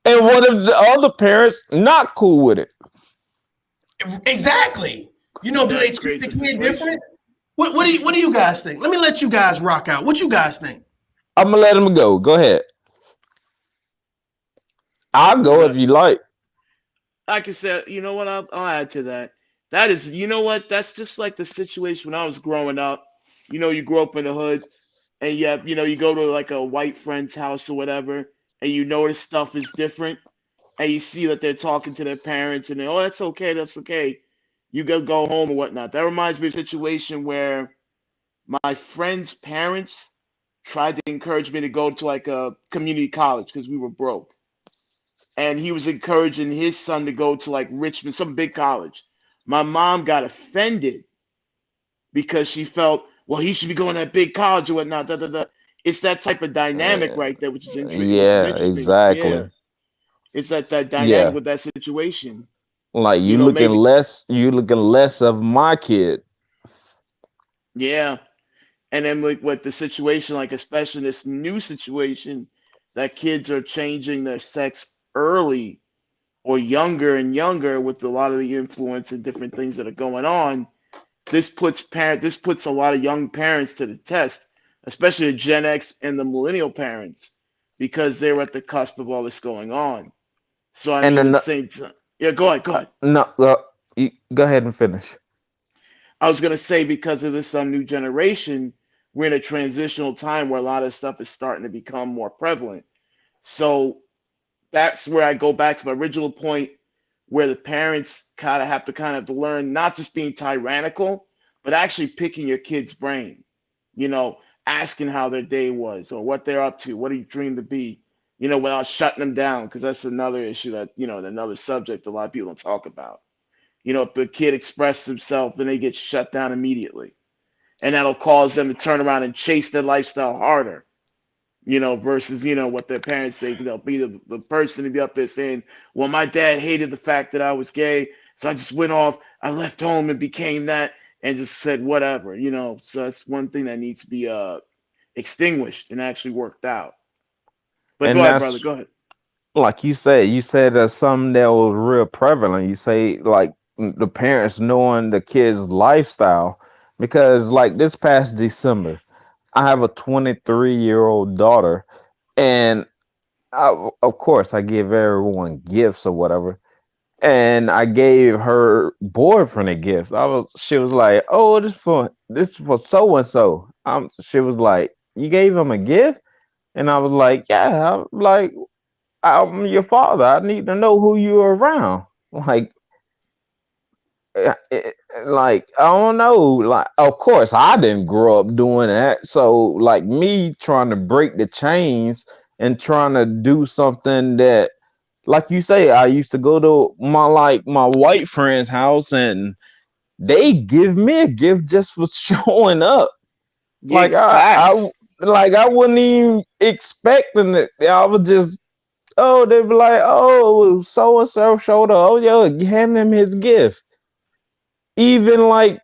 Speaker 2: And what if the other parents not cool with it?
Speaker 1: Exactly. You know, do they
Speaker 3: That
Speaker 1: treat
Speaker 3: creates
Speaker 1: the
Speaker 3: a
Speaker 1: kid different?
Speaker 3: situation.
Speaker 1: What do you guys think? Let me let you guys rock out. What you guys think?
Speaker 2: I'm gonna let him go. Go ahead. I'll
Speaker 3: Well,
Speaker 2: go if you like.
Speaker 3: like I said, you know what? I'll add to that. That is, you know what? That's just like the situation when I was growing up. You know, you grow up in the hood, and you go to like a white friend's house or whatever, and you notice stuff is different, and you see that they're talking to their parents, and oh, that's okay, that's okay. You go home or whatnot. That reminds me of a situation where my friend's parents tried to encourage me to go to like a community college because we were broke, and he was encouraging his son to go to like Richmond, some big college. My mom got offended because she felt, well, he should be going to that big college or whatnot. Da, da, da. It's that type of dynamic
Speaker 2: Uh,
Speaker 3: right there, which is
Speaker 2: yeah,
Speaker 3: interesting. Yeah,
Speaker 2: exactly.
Speaker 3: it's that dynamic
Speaker 2: Yeah.
Speaker 3: with that situation.
Speaker 2: Like
Speaker 3: You know, maybe
Speaker 2: you looking less of my kid.
Speaker 3: yeah. And then with the situation, like especially this new situation, that kids are changing their sex early or younger and younger with a lot of the influence and different things that are going on. This puts a lot of young parents to the test, especially the Gen X and the millennial parents, because they're at the cusp of all this going on. So I
Speaker 2: And
Speaker 3: mean, at
Speaker 2: then
Speaker 3: the same time, yeah, go ahead, go ahead.
Speaker 2: no, you, go ahead and finish.
Speaker 3: I was gonna say because of this new generation, we're in a transitional time where a lot of stuff is starting to become more prevalent. So that's where I go back to my original point, where the parents kind of have to kind of learn not just being tyrannical, but actually picking your kid's brain. You know, asking how their day was or what they're up to, what do you dream to be, without shutting them down, because that's another issue that, another subject a lot of people don't talk about. If a kid expresses himself and they get shut down immediately, and that'll cause them to turn around and chase their lifestyle harder, versus, what their parents say. They'll be the person to be up there saying, well, my dad hated the fact that I was gay, so I just went off, I left home and became that, and just said whatever, So that's one thing that needs to be extinguished and actually worked out. But go
Speaker 2: And
Speaker 3: ahead, brother,
Speaker 2: that's
Speaker 3: go ahead.
Speaker 2: like you said that's something that was real prevalent. You say like the parents knowing the kids' lifestyle, because like this past December, I have a 23-year-old daughter, and of course I give everyone gifts or whatever. And I gave her boyfriend a gift. She was like, "Oh, this for so and so." She was like, "You gave him a gift?" And I was like, "Yeah." I'm like, "I'm your father. I need to know who you're around." Like, like I don't know. Like, of course, I didn't grow up doing that. So, like me trying to break the chains and trying to do something that, like you say, I used to go to my white friend's house and they give me a gift just for showing up.
Speaker 3: Yeah,
Speaker 2: Like I
Speaker 3: facts.
Speaker 2: like I wasn't even expecting it. I was just, oh, they'd be like, oh, so and so showed up. Oh yeah, hand him his gift. Even like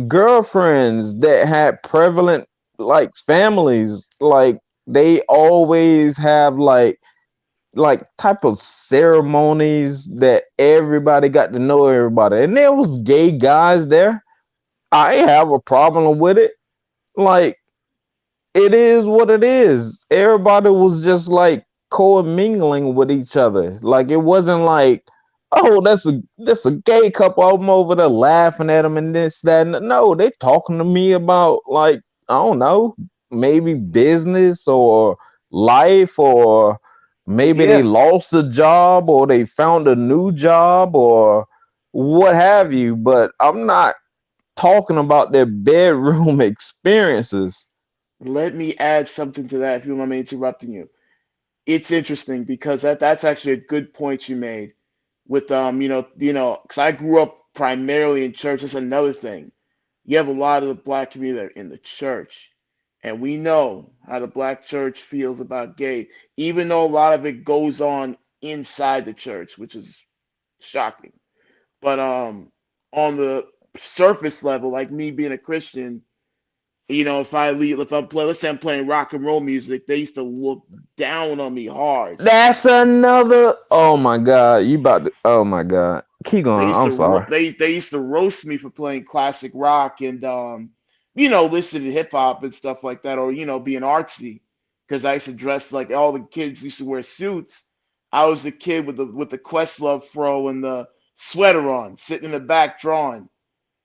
Speaker 2: girlfriends that had prevalent like families, like they always have like type of ceremonies that everybody got to know everybody. And there was gay guys there. I ain't have a problem with it. Like it is what it is. Everybody was just like co-mingling with each other. Like it wasn't like, oh, that's a gay couple. I'm over there laughing at them and this, that. And no, they talking to me about like, I don't know, maybe business or life, or maybe they
Speaker 3: Yeah.
Speaker 2: lost a job or they found a new job or what have you. But I'm not talking about their bedroom experiences.
Speaker 3: Let me add something to that if you don't mind me interrupting you. It's interesting because that's actually a good point you made with because I grew up primarily in church. That's another thing. You have a lot of the black community that are in the church, and we know how the black church feels about gay, even though a lot of it goes on inside the church, which is shocking. But on the surface level, like me being a Christian, if I'm playing, let's say I'm playing rock and roll music, they used to look down on me hard.
Speaker 2: That's another. Oh my god, you about to? Oh my god, keep
Speaker 3: They
Speaker 2: going.
Speaker 3: used
Speaker 2: I'm
Speaker 3: to
Speaker 2: sorry.
Speaker 3: they used to roast me for playing classic rock and listening to hip hop and stuff like that, or being artsy, because I used to dress like all the kids used to wear suits. I was the kid with the Questlove fro and the sweater on, sitting in the back drawing,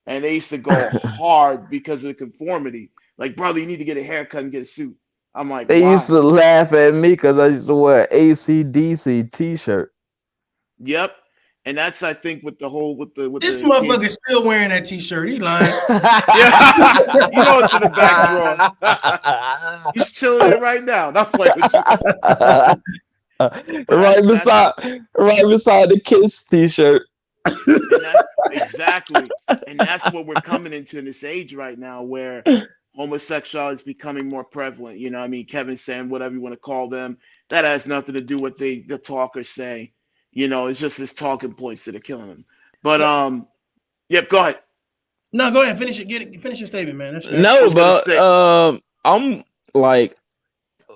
Speaker 3: and they used to go hard because of the conformity. Like, brother, you need to get a haircut and get a suit. I'm like,
Speaker 2: They used
Speaker 3: why?
Speaker 2: to laugh at me because I used to wear ACDC T-shirt.
Speaker 3: Yep. And that's I think with the whole with
Speaker 1: This
Speaker 3: the
Speaker 1: motherfucker's
Speaker 3: kids.
Speaker 1: still wearing that t-shirt. He lying.
Speaker 3: Yeah. It's in the back drawer. He's chilling in it right now. Not playing with you. But that's
Speaker 2: Right beside the Kiss T-shirt.
Speaker 3: and that's exactly and that's what we're coming into in this age right now where homosexuality is becoming more prevalent. I mean, Kevin saying whatever you want to call them. That has nothing to do with the talkers say. It's just his talking points that are killing them. But yep, go ahead.
Speaker 1: No, go ahead. Finish it. Finish your statement, man. That's fair.
Speaker 3: I
Speaker 2: No,
Speaker 3: was gonna
Speaker 2: but
Speaker 3: say,
Speaker 2: I'm like,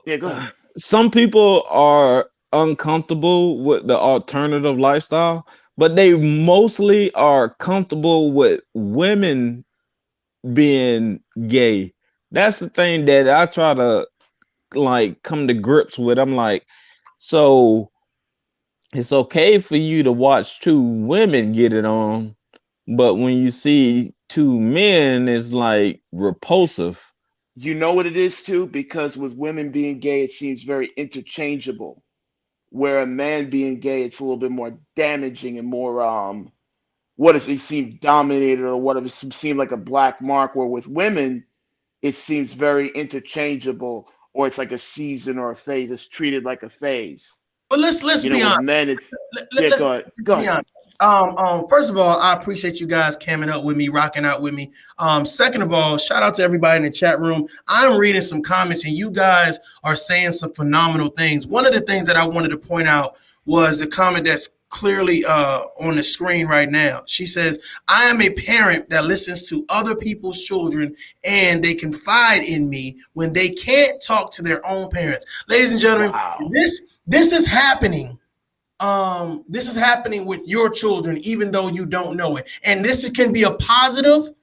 Speaker 3: yeah, go ahead.
Speaker 2: some people are uncomfortable with the alternative lifestyle, but they mostly are comfortable with women being gay. That's the thing that I try to like come to grips with. I'm like, so it's okay for you to watch two women get it on, but when you see two men, it's like repulsive.
Speaker 3: You know what it is too, because with women being gay, it seems very interchangeable. Where a man being gay, it's a little bit more damaging and more what if it seemed dominated or what if it seemed like a black mark. Where with women, it seems very interchangeable, or it's like a season or a phase. It's treated like a phase.
Speaker 1: But let's
Speaker 3: You know,
Speaker 1: be
Speaker 3: with
Speaker 1: honest.
Speaker 3: men, it's
Speaker 1: Let,
Speaker 3: yeah.
Speaker 1: let's,
Speaker 3: Go ahead.
Speaker 1: let's
Speaker 3: Go
Speaker 1: be
Speaker 3: ahead.
Speaker 1: honest. First of all, I appreciate you guys camming up with me, rocking out with me. Second of all, shout out to everybody in the chat room. I'm reading some comments, and you guys are saying some phenomenal things. One of the things that I wanted to point out was the comment that's clearly on the screen right now. She says, "I am a parent that listens to other people's children, and they confide in me when they can't talk to their own parents." Ladies and gentlemen,
Speaker 3: Wow.
Speaker 1: this is happening. This is happening with your children, even though you don't know it. And this can be a positive,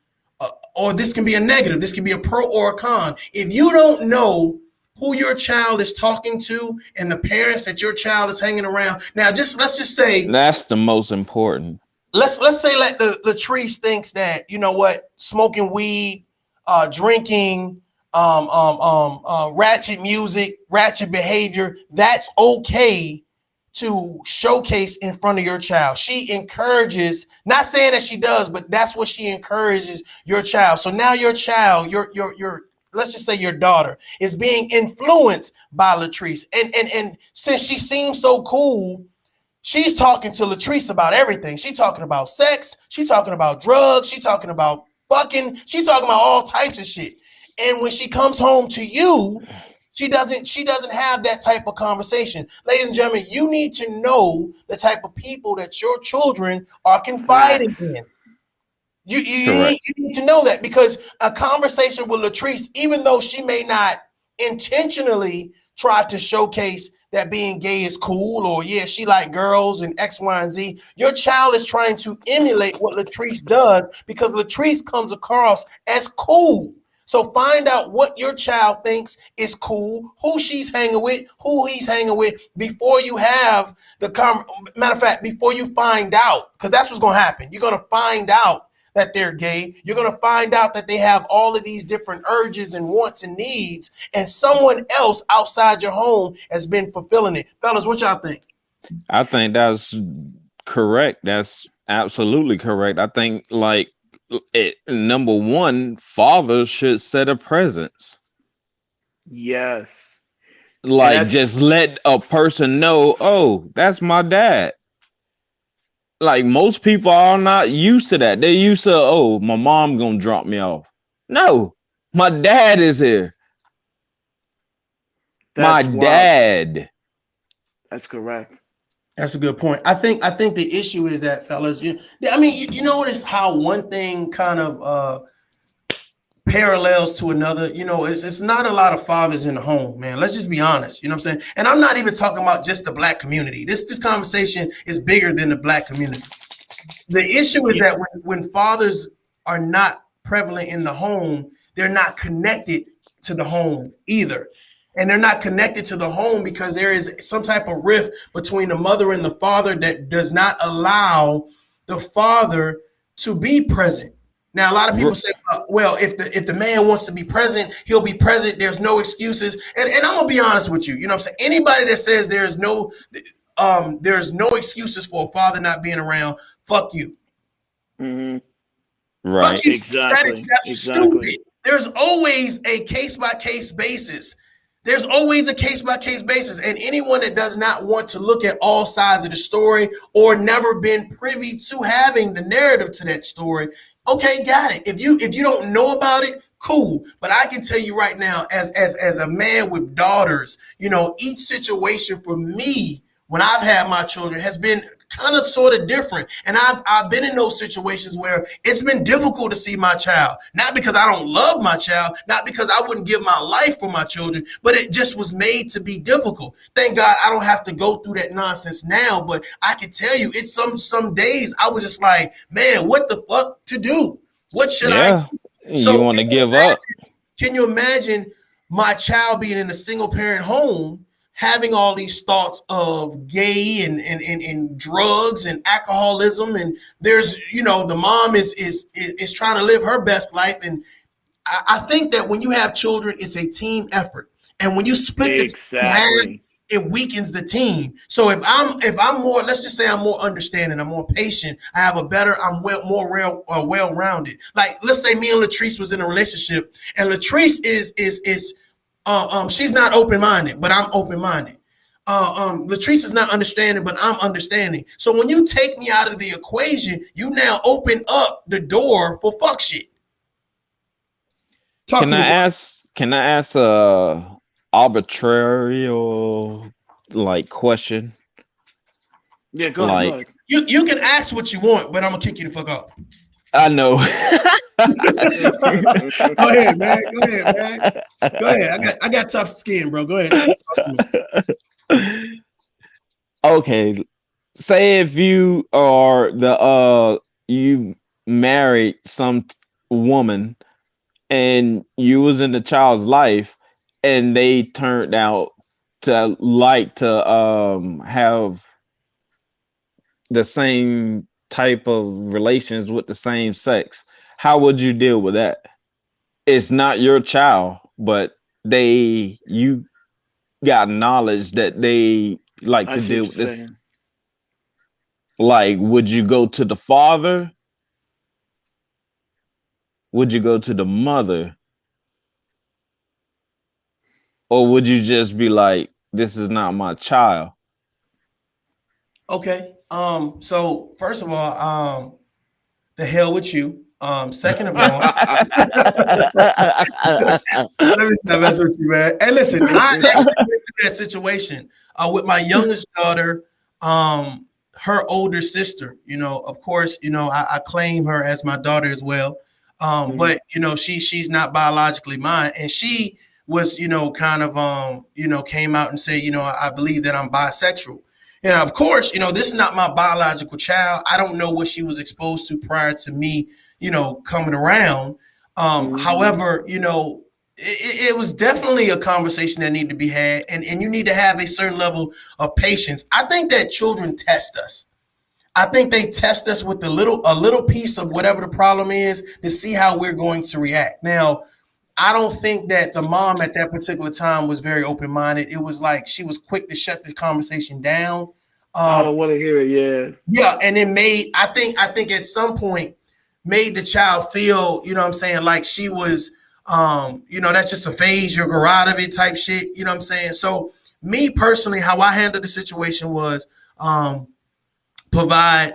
Speaker 1: or this can be a negative. This can be a pro or a con. If you don't know who your child is talking to and the parents that your child is hanging around, now let's just say
Speaker 2: That's the most important.
Speaker 1: let's say like the Latrice thinks that, you know what, smoking weed, drinking, ratchet music, ratchet behavior, that's okay to showcase in front of your child. She encourages, not saying that she does, but that's what she encourages your child. So now your child, your let's just say your daughter is being influenced by Latrice. And since she seems so cool, she's talking to Latrice about everything. She's talking about sex. She's talking about drugs. She's talking about fucking. She's talking about all types of shit. And when she comes home to you, she doesn't have that type of conversation. Ladies and gentlemen, you need to know the type of people that your children are confiding
Speaker 3: Facts.
Speaker 1: in. You
Speaker 2: Correct.
Speaker 1: need to know that, because a conversation with Latrice, even though she may not intentionally try to showcase that being gay is cool, or yeah, she like girls and X, Y, and Z, your child is trying to emulate what Latrice does because Latrice comes across as cool. So find out what your child thinks is cool, who she's hanging with, who he's hanging with, before you have matter of fact, before you find out, because that's what's going to happen. You're going to find out that they're gay. You're going to find out that they have all of these different urges and wants and needs, and someone else outside your home has been fulfilling it. Fellas, what y'all think?
Speaker 2: I think that's correct. That's absolutely correct. I think like number one, fathers should set a presence.
Speaker 3: Yes.
Speaker 2: Like just let a person know, oh, that's my dad. Like most people are not used to that. They're used to, oh, my mom gonna drop me off. No, my dad is here. My dad.
Speaker 3: That's correct.
Speaker 1: That's a good point. I think the issue is that, fellas, you notice how one thing kind of parallels to another. You know, it's not a lot of fathers in the home, man. Let's just be honest. You know what I'm saying? And I'm not even talking about just the black community. This conversation is bigger than the black community. The issue is that when fathers are not prevalent in the home, they're not connected to the home either. And they're not connected to the home because there is some type of rift between the mother and the father that does not allow the father to be present. Now, a lot of people say, well, if the man wants to be present, he'll be present. There's no excuses. And I'm going to be honest with you. You know what I'm saying? Anybody that says there's no excuses for a father not being around, fuck you.
Speaker 3: Mm-hmm.
Speaker 2: Right.
Speaker 1: Fuck you.
Speaker 3: Exactly.
Speaker 1: That's stupid. There's always a case-by-case basis. There's always a case-by-case basis. And anyone that does not want to look at all sides of the story or never been privy to having the narrative to that story, okay, got it. If you don't know about it, cool. But I can tell you right now, as a man with daughters, you know, each situation for me when I've had my children has been kind of sort of different. And I've been in those situations where it's been difficult to see my child, not because I don't love my child, not because I wouldn't give my life for my children, but it just was made to be difficult. Thank God I don't have to go through that nonsense now, but I can tell you it's some days I was just like, man, what the fuck to do? What should I do? So
Speaker 2: you want to give up?
Speaker 1: Can you imagine my child being in a single parent home, having all these thoughts of gay and drugs and alcoholism, and there's, you know, the mom is trying to live her best life, and I think that when you have children, it's a team effort, and when you split the team in half,
Speaker 3: Exactly.
Speaker 1: it weakens the team. So if I'm more, let's just say I'm more understanding, I'm more patient, I have a better, I'm more real, well rounded. Like let's say me and Latrice was in a relationship, and Latrice is she's not open minded, but I'm open minded. Latrice is not understanding, but I'm understanding. So when you take me out of the equation, you now open up the door for fuck shit. Talk
Speaker 2: Can
Speaker 1: to
Speaker 2: I
Speaker 1: me, bro.
Speaker 2: ask? Can I ask a arbitrary or like question?
Speaker 3: Yeah, go ahead, go
Speaker 2: Like
Speaker 3: ahead.
Speaker 1: You can ask what you want, but I'm gonna kick you the fuck off.
Speaker 2: I know.
Speaker 1: Go ahead, man. Go ahead, man. Go ahead. I got tough skin, bro. Go ahead. Talk to me.
Speaker 2: Okay, say if you are the you married some woman and you was in the child's life and they turned out to like to have the same type of relations with the same sex, how would you deal with that? It's not your child, but you got knowledge that they like
Speaker 3: I
Speaker 2: to
Speaker 3: see
Speaker 2: deal
Speaker 3: what you're
Speaker 2: with this.
Speaker 3: saying.
Speaker 2: Like, would you go to the father? Would you go to the mother? Or would you just be like, this is not my child?
Speaker 1: Okay. So first of all, the hell with you. Second of all, let me stop messing with you, man. Hey, listen, I actually went through that situation with my youngest daughter, her older sister. Of course, I claim her as my daughter as well.
Speaker 3: Mhm.
Speaker 1: But she's not biologically mine, and she was, kind of, came out and said, I believe that I'm bisexual. And of course, this is not my biological child. I don't know what she was exposed to prior to me, coming around.
Speaker 3: Mhm.
Speaker 1: However, it was definitely a conversation that needed to be had, and you need to have a certain level of patience. I think that children test us. I think they test us with a little piece of whatever the problem is to see how we're going to react. Now, I don't think that the mom at that particular time was very open minded. It was like she was quick to shut the conversation down.
Speaker 3: I
Speaker 1: Um,
Speaker 3: don't want to hear it. Yeah.
Speaker 1: yeah, and it made I think at some point made the child feel, what I'm saying, like she was that's just a phase, you'll grow out of it type shit, what I'm saying? So me personally, how I handled the situation was provide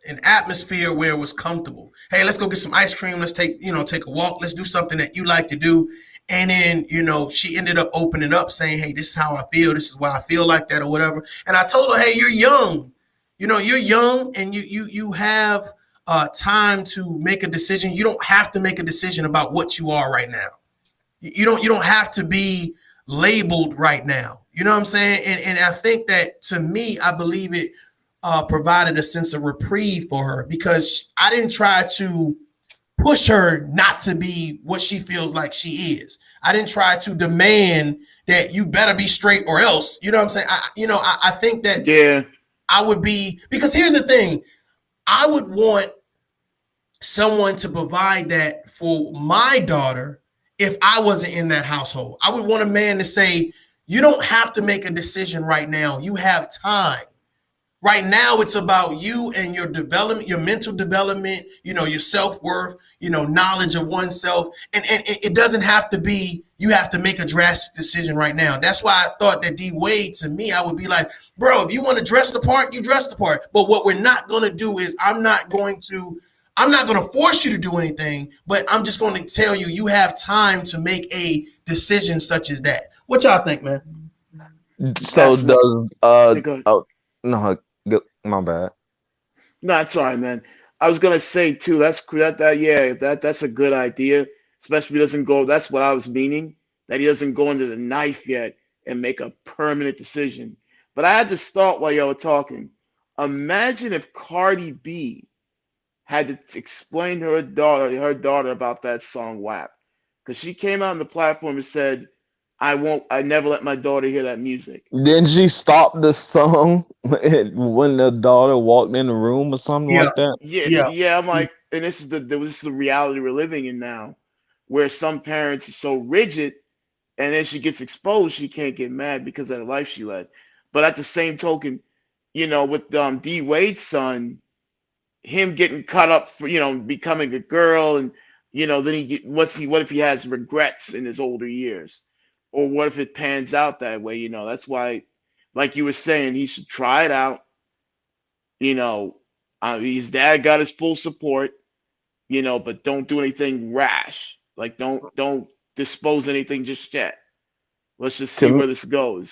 Speaker 1: an atmosphere where it was comfortable. Hey, let's go get some ice cream. Let's take a walk. Let's do something that you like to do. And then, she ended up opening up saying, hey, this is how I feel. This is why I feel like that or whatever. And I told her, hey, you're young. You're young and you have time to make a decision. You don't have to make a decision about what you are right now. You don't have to be labeled right now. You know what I'm saying? And I think that to me, I believe it provided a sense of reprieve for her because I didn't try to push her not to be what she feels like she is. I didn't try to demand that you better be straight or else. You know what I'm saying? I think that
Speaker 3: Yeah.
Speaker 1: I would be, because here's the thing, I would want someone to provide that for my daughter if I wasn't in that household. I would want a man to say, you don't have to make a decision right now. You have time. Right now, it's about you and your development, your mental development, your self-worth, knowledge of oneself. And it doesn't have to be, you have to make a drastic decision right now. That's why I thought that D Wade, to me, I would be like, bro, if you want to dress the part, you dress the part. But what we're not going to do is I'm not going to force you to do anything, but I'm just going to tell you, you have time to make a decision such as that. What y'all think, man?
Speaker 2: So
Speaker 3: That's
Speaker 2: does
Speaker 3: yeah, go ahead.
Speaker 2: oh no, my bad.
Speaker 3: No, it's all right, man. I was gonna say too. That yeah, that's a good idea. Especially if he doesn't go. That's what I was meaning. That he doesn't go into the knife yet and make a permanent decision. But I had to start while y'all were talking. Imagine if Cardi B had to explain to her daughter about that song WAP, because she came out on the platform and said, I never let my daughter hear that music."
Speaker 2: Didn't she stop the song when the daughter walked in the room or something
Speaker 1: Yeah,
Speaker 2: like that?
Speaker 3: Yeah,
Speaker 1: yeah.
Speaker 3: yeah. I'm like, and this is the reality we're living in now, where some parents are so rigid, and then she gets exposed, she can't get mad because of the life she led. But at the same token, with D Wade's son, him getting caught up for becoming a girl, and then what if he has regrets in his older years, or what if it pans out that way? That's why, like you were saying, he should try it out. you know his dad got his full support, but don't do anything rash. Like, don't dispose anything just yet. Let's just see
Speaker 2: To
Speaker 3: where this goes.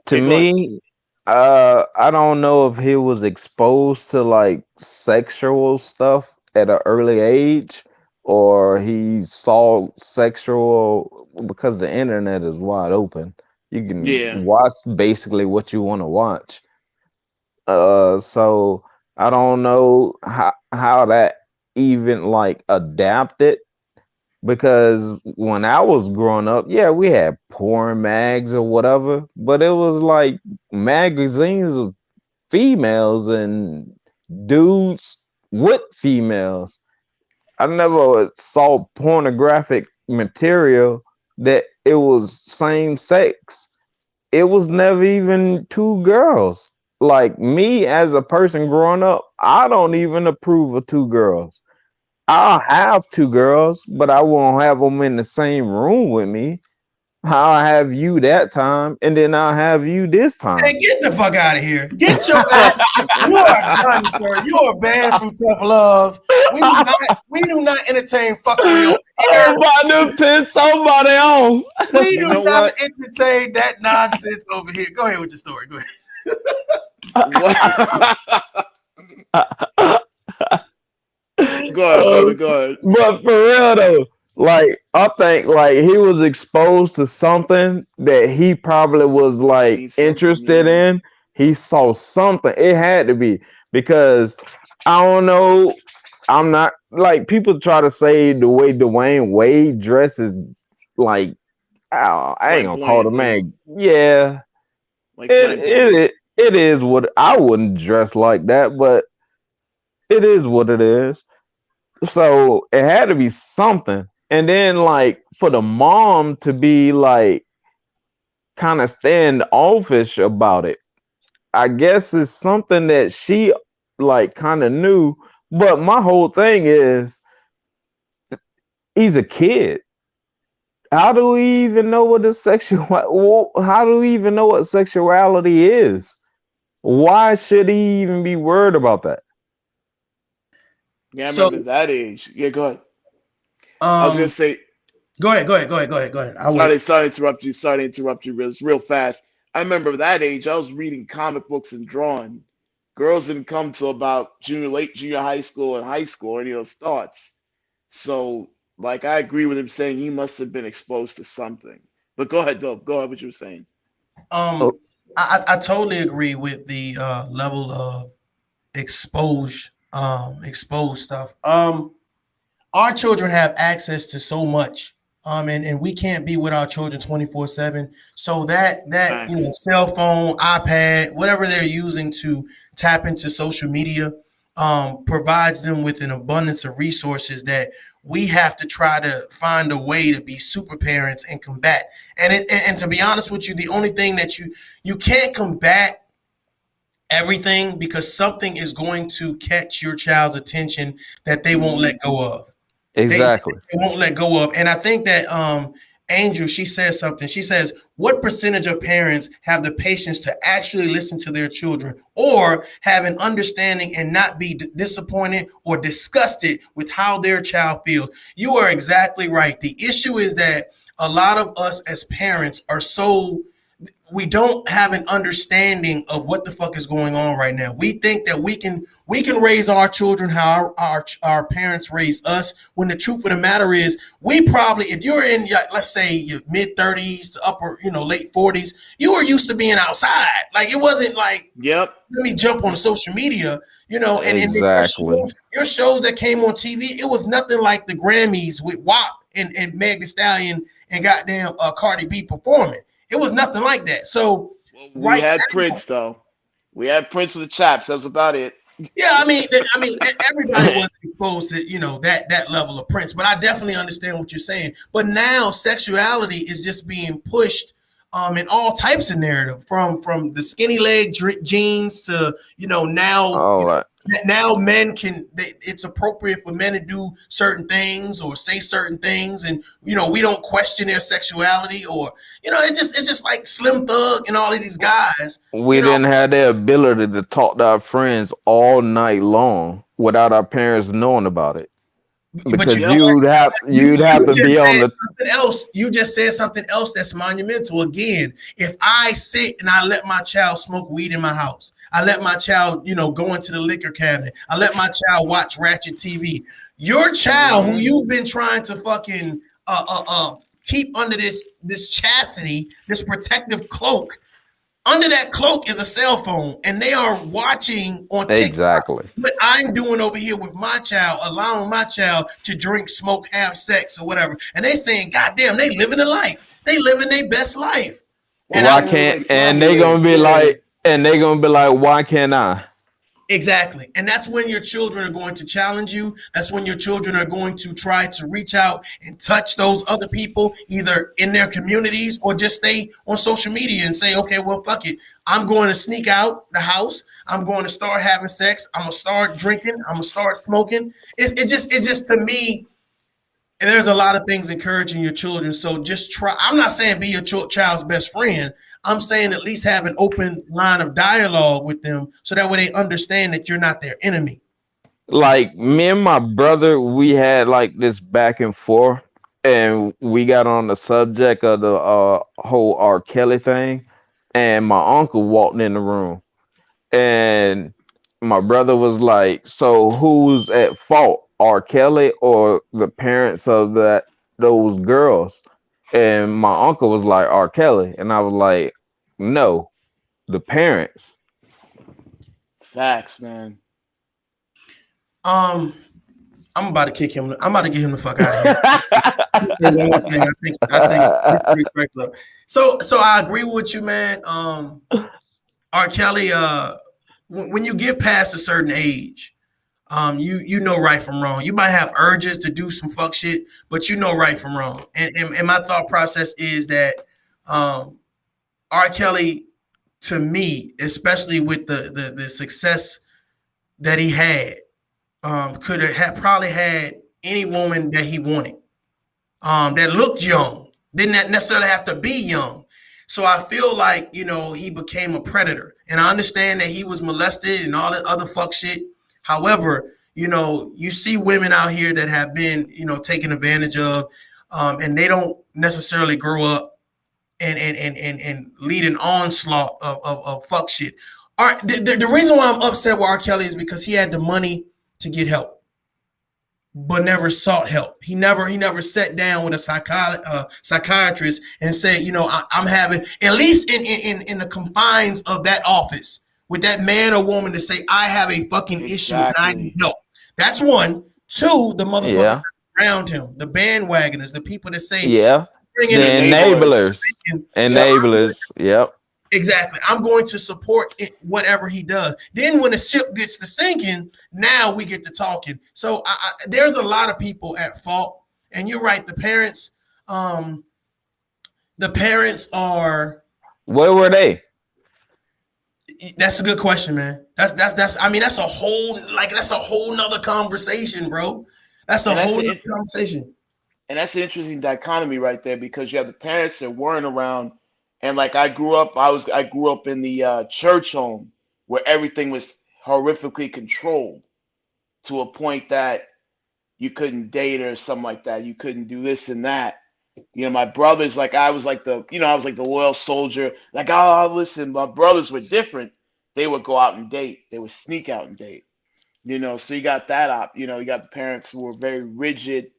Speaker 2: to
Speaker 3: Yeah, go ahead.
Speaker 2: me, I don't know if he was exposed to like sexual stuff at an early age, or he saw sexual, because the internet is wide open. You can
Speaker 3: Yeah.
Speaker 2: watch basically what you want to watch. So I don't know how that even like adapted, because when I was growing up, yeah, we had porn mags or whatever, but it was like magazines of females and dudes with females. I never saw pornographic material that it was same sex. It was never even two girls. Like me as a person growing up, I don't even approve of two girls. I'll have two girls, but I won't have them in the same room with me. I'll have you that time, and then I'll have you this
Speaker 1: Hey,
Speaker 2: time.
Speaker 1: get the fuck out of here. Get your ass. You are done, sir. You are banned from tough love. We do not entertain fuckery over
Speaker 2: I'm
Speaker 1: here.
Speaker 2: about to piss somebody off.
Speaker 1: We
Speaker 3: You
Speaker 1: do
Speaker 3: know
Speaker 1: not
Speaker 3: what?
Speaker 1: entertain that nonsense over here. Go ahead with your story. Go ahead.
Speaker 3: What? Go ahead,
Speaker 2: Uh,
Speaker 3: brother. Go ahead.
Speaker 2: but for real though, like I think like he was exposed to something that he probably was like
Speaker 3: Seen something,
Speaker 2: interested
Speaker 3: yeah.
Speaker 2: in. He saw something. It had to be, because I don't know. I'm not like, people try to say the way Dwayne Wade dresses, like, I ain't gonna call the
Speaker 3: Flamboyantly.
Speaker 2: man. Yeah,
Speaker 3: Like
Speaker 2: it
Speaker 3: flamboyant.
Speaker 2: it it is what, I wouldn't dress like that, but it is what it is. So it had to be something. And then like for the mom to be like kind of standoffish about it, I guess it's something that she like kind of knew. But my whole thing is, he's a kid. How do we even know what his sexual? How do we even know what sexuality is? Why should he even be worried about that?
Speaker 3: Yeah, I
Speaker 1: So,
Speaker 3: remember that age. Yeah, go ahead. I was gonna
Speaker 1: um,
Speaker 3: say,
Speaker 1: go ahead. I'll
Speaker 3: sorry,
Speaker 1: wait.
Speaker 3: sorry to interrupt you. Sorry to interrupt you real fast. I remember that age. I was reading comic books and drawing. Girls didn't come till about late junior high school and high school, any of those starts. So, like, I agree with him saying he must have been exposed to something. But go ahead, Dope. Go ahead, what you were saying.
Speaker 2: Oh,
Speaker 1: Um, I totally agree with the level of exposed stuff. Our children have access to so much, and we can't be with our children 24/7. So that
Speaker 3: Facts.
Speaker 1: cell phone, iPad, whatever they're using to tap into social media, provides them with an abundance of resources that we have to try to find a way to be super parents and combat. And to be honest with you, the only thing that you can't combat everything, because something is going to catch your child's attention that they won't
Speaker 3: Hmm.
Speaker 1: let go of. They
Speaker 2: exactly.
Speaker 1: won't let go of. And I think that Angel, she says something. She says, what percentage of parents have the patience to actually listen to their children, or have an understanding and not be disappointed or disgusted with how their child feels? You are exactly right. The issue is that a lot of us as parents are so, we don't have an understanding of what the fuck is going on right now. We think that we can raise our children how our parents raised us, when the truth of the matter is, we probably, if you're in, let's say, your mid 30s to upper, late 40s, you were used to being outside. Like, it wasn't like,
Speaker 3: Yep.
Speaker 1: let me jump on social media, and your
Speaker 2: Exactly.
Speaker 1: shows that came on TV, it was nothing like the Grammys with WAP and Meg Thee Stallion and goddamn Cardi B performing. It was nothing like that. So
Speaker 3: Well, we
Speaker 1: right
Speaker 3: had
Speaker 1: now,
Speaker 3: Prince, though. We had Prince with the chaps. That was about it.
Speaker 1: Yeah, everybody wasn't exposed to that level of Prince, but I definitely understand what you're saying. But now sexuality is just being pushed in all types of narrative, from the skinny leg jeans to now
Speaker 2: All right.
Speaker 1: now men it's appropriate for men to do certain things or say certain things, and we don't question their sexuality, or it's just like Slim Thug and all of these guys.
Speaker 2: We didn't have the ability to talk to our friends all night long without our parents knowing about it.
Speaker 1: But
Speaker 2: Because
Speaker 3: Yep.
Speaker 2: you'd
Speaker 1: you
Speaker 2: have to
Speaker 1: just
Speaker 2: be on
Speaker 1: said
Speaker 2: the
Speaker 1: something else. You just said something else that's monumental. Again, if I sit and I let my child smoke weed in my house, I let my child, go into the liquor cabinet, I let my child watch ratchet TV. Your child, who
Speaker 3: Hmm.
Speaker 1: you've been trying to fucking keep under this chastity, this protective cloak, under that cloak is a cell phone, and they are watching on TikTok
Speaker 2: exactly.
Speaker 1: what I'm doing over here with my child, allowing my child to drink, smoke, have sex, or whatever. And they saying, God damn, they living a life. They living their best life. And
Speaker 2: Why
Speaker 1: I'm
Speaker 3: Watching
Speaker 2: can't
Speaker 3: like
Speaker 2: and
Speaker 3: Tommy
Speaker 2: they gonna
Speaker 3: Legs,
Speaker 2: be
Speaker 3: yeah.
Speaker 2: like why can't I?
Speaker 1: Exactly. And that's when your children are going to challenge you. That's when your children are going to try to reach out and touch those other people, either in their communities or just stay on social media and say, okay, well, fuck it. I'm going to sneak out the house. I'm going to start having sex. I'm going to start drinking. I'm going to start smoking. It just to me, and there's a lot of things encouraging your children. So just try. I'm not saying be your child's best friend. I'm saying at least have an open line of dialogue with them so that way they understand that you're not their enemy.
Speaker 2: Like me and my brother, we had like this back and forth, and we got on the subject of the whole R. Kelly thing, and my uncle walked in the room, and my brother was like, "So who's at fault, R. Kelly or the parents of those girls?" And my uncle was like, "R. Kelly," and I was like, "No, the parents."
Speaker 3: Facts, man.
Speaker 1: Um, I'm about to kick him. I'm about to get him the fuck out of here. Say one more thing. I think history breaks up. So I agree with you, man. R. Kelly. When you get past a certain age, you know right from wrong. You might have urges to do some fuck shit, but you know right from wrong. And my thought process is that um, R. Kelly, to me, especially with the success that he had, could have probably had any woman that he wanted, that looked young. Didn't necessarily have to be young. So I feel like, he became a predator. And I understand that he was molested and all that other fuck shit. However, you see women out here that have been, taken advantage of, and they don't necessarily grow up and lead an onslaught of fuck shit. All right, the reason why I'm upset with R. Kelly is because he had the money to get help, but never sought help. He never sat down with a psychiatrist and said, I'm having, at least in the confines of that office, with that man or woman to say, I have a fucking issue and I need
Speaker 3: Exactly.
Speaker 1: help. That's one. Two, the motherfuckers
Speaker 2: Yeah,
Speaker 1: around him, the bandwagoners, the people that say,
Speaker 2: yeah.
Speaker 1: bring
Speaker 2: The
Speaker 1: in
Speaker 3: The
Speaker 1: a
Speaker 3: enablers.
Speaker 2: enablers,
Speaker 1: so
Speaker 2: enablers. Yep.
Speaker 1: exactly. I'm going to support whatever he does. Then when the ship gets to sinking, now we get to talking. So there's a lot of people at fault, and you're right. Um, the parents are.
Speaker 2: Where were they?
Speaker 1: That's a good question, man. That's. I mean, that's a whole nother conversation, bro. That's a
Speaker 3: And that's
Speaker 1: whole
Speaker 3: the
Speaker 1: nother conversation.
Speaker 3: and that's an interesting dichotomy right there because you have the parents that weren't around, and like I grew up in the church home where everything was horrifically controlled to a point that you couldn't date or something like that. You couldn't do this and that. My brothers, like I was like the loyal soldier. Like, oh, listen, my brothers were different. They would go out and date. They would sneak out and date. So you got that up. You got the parents who were very rigid,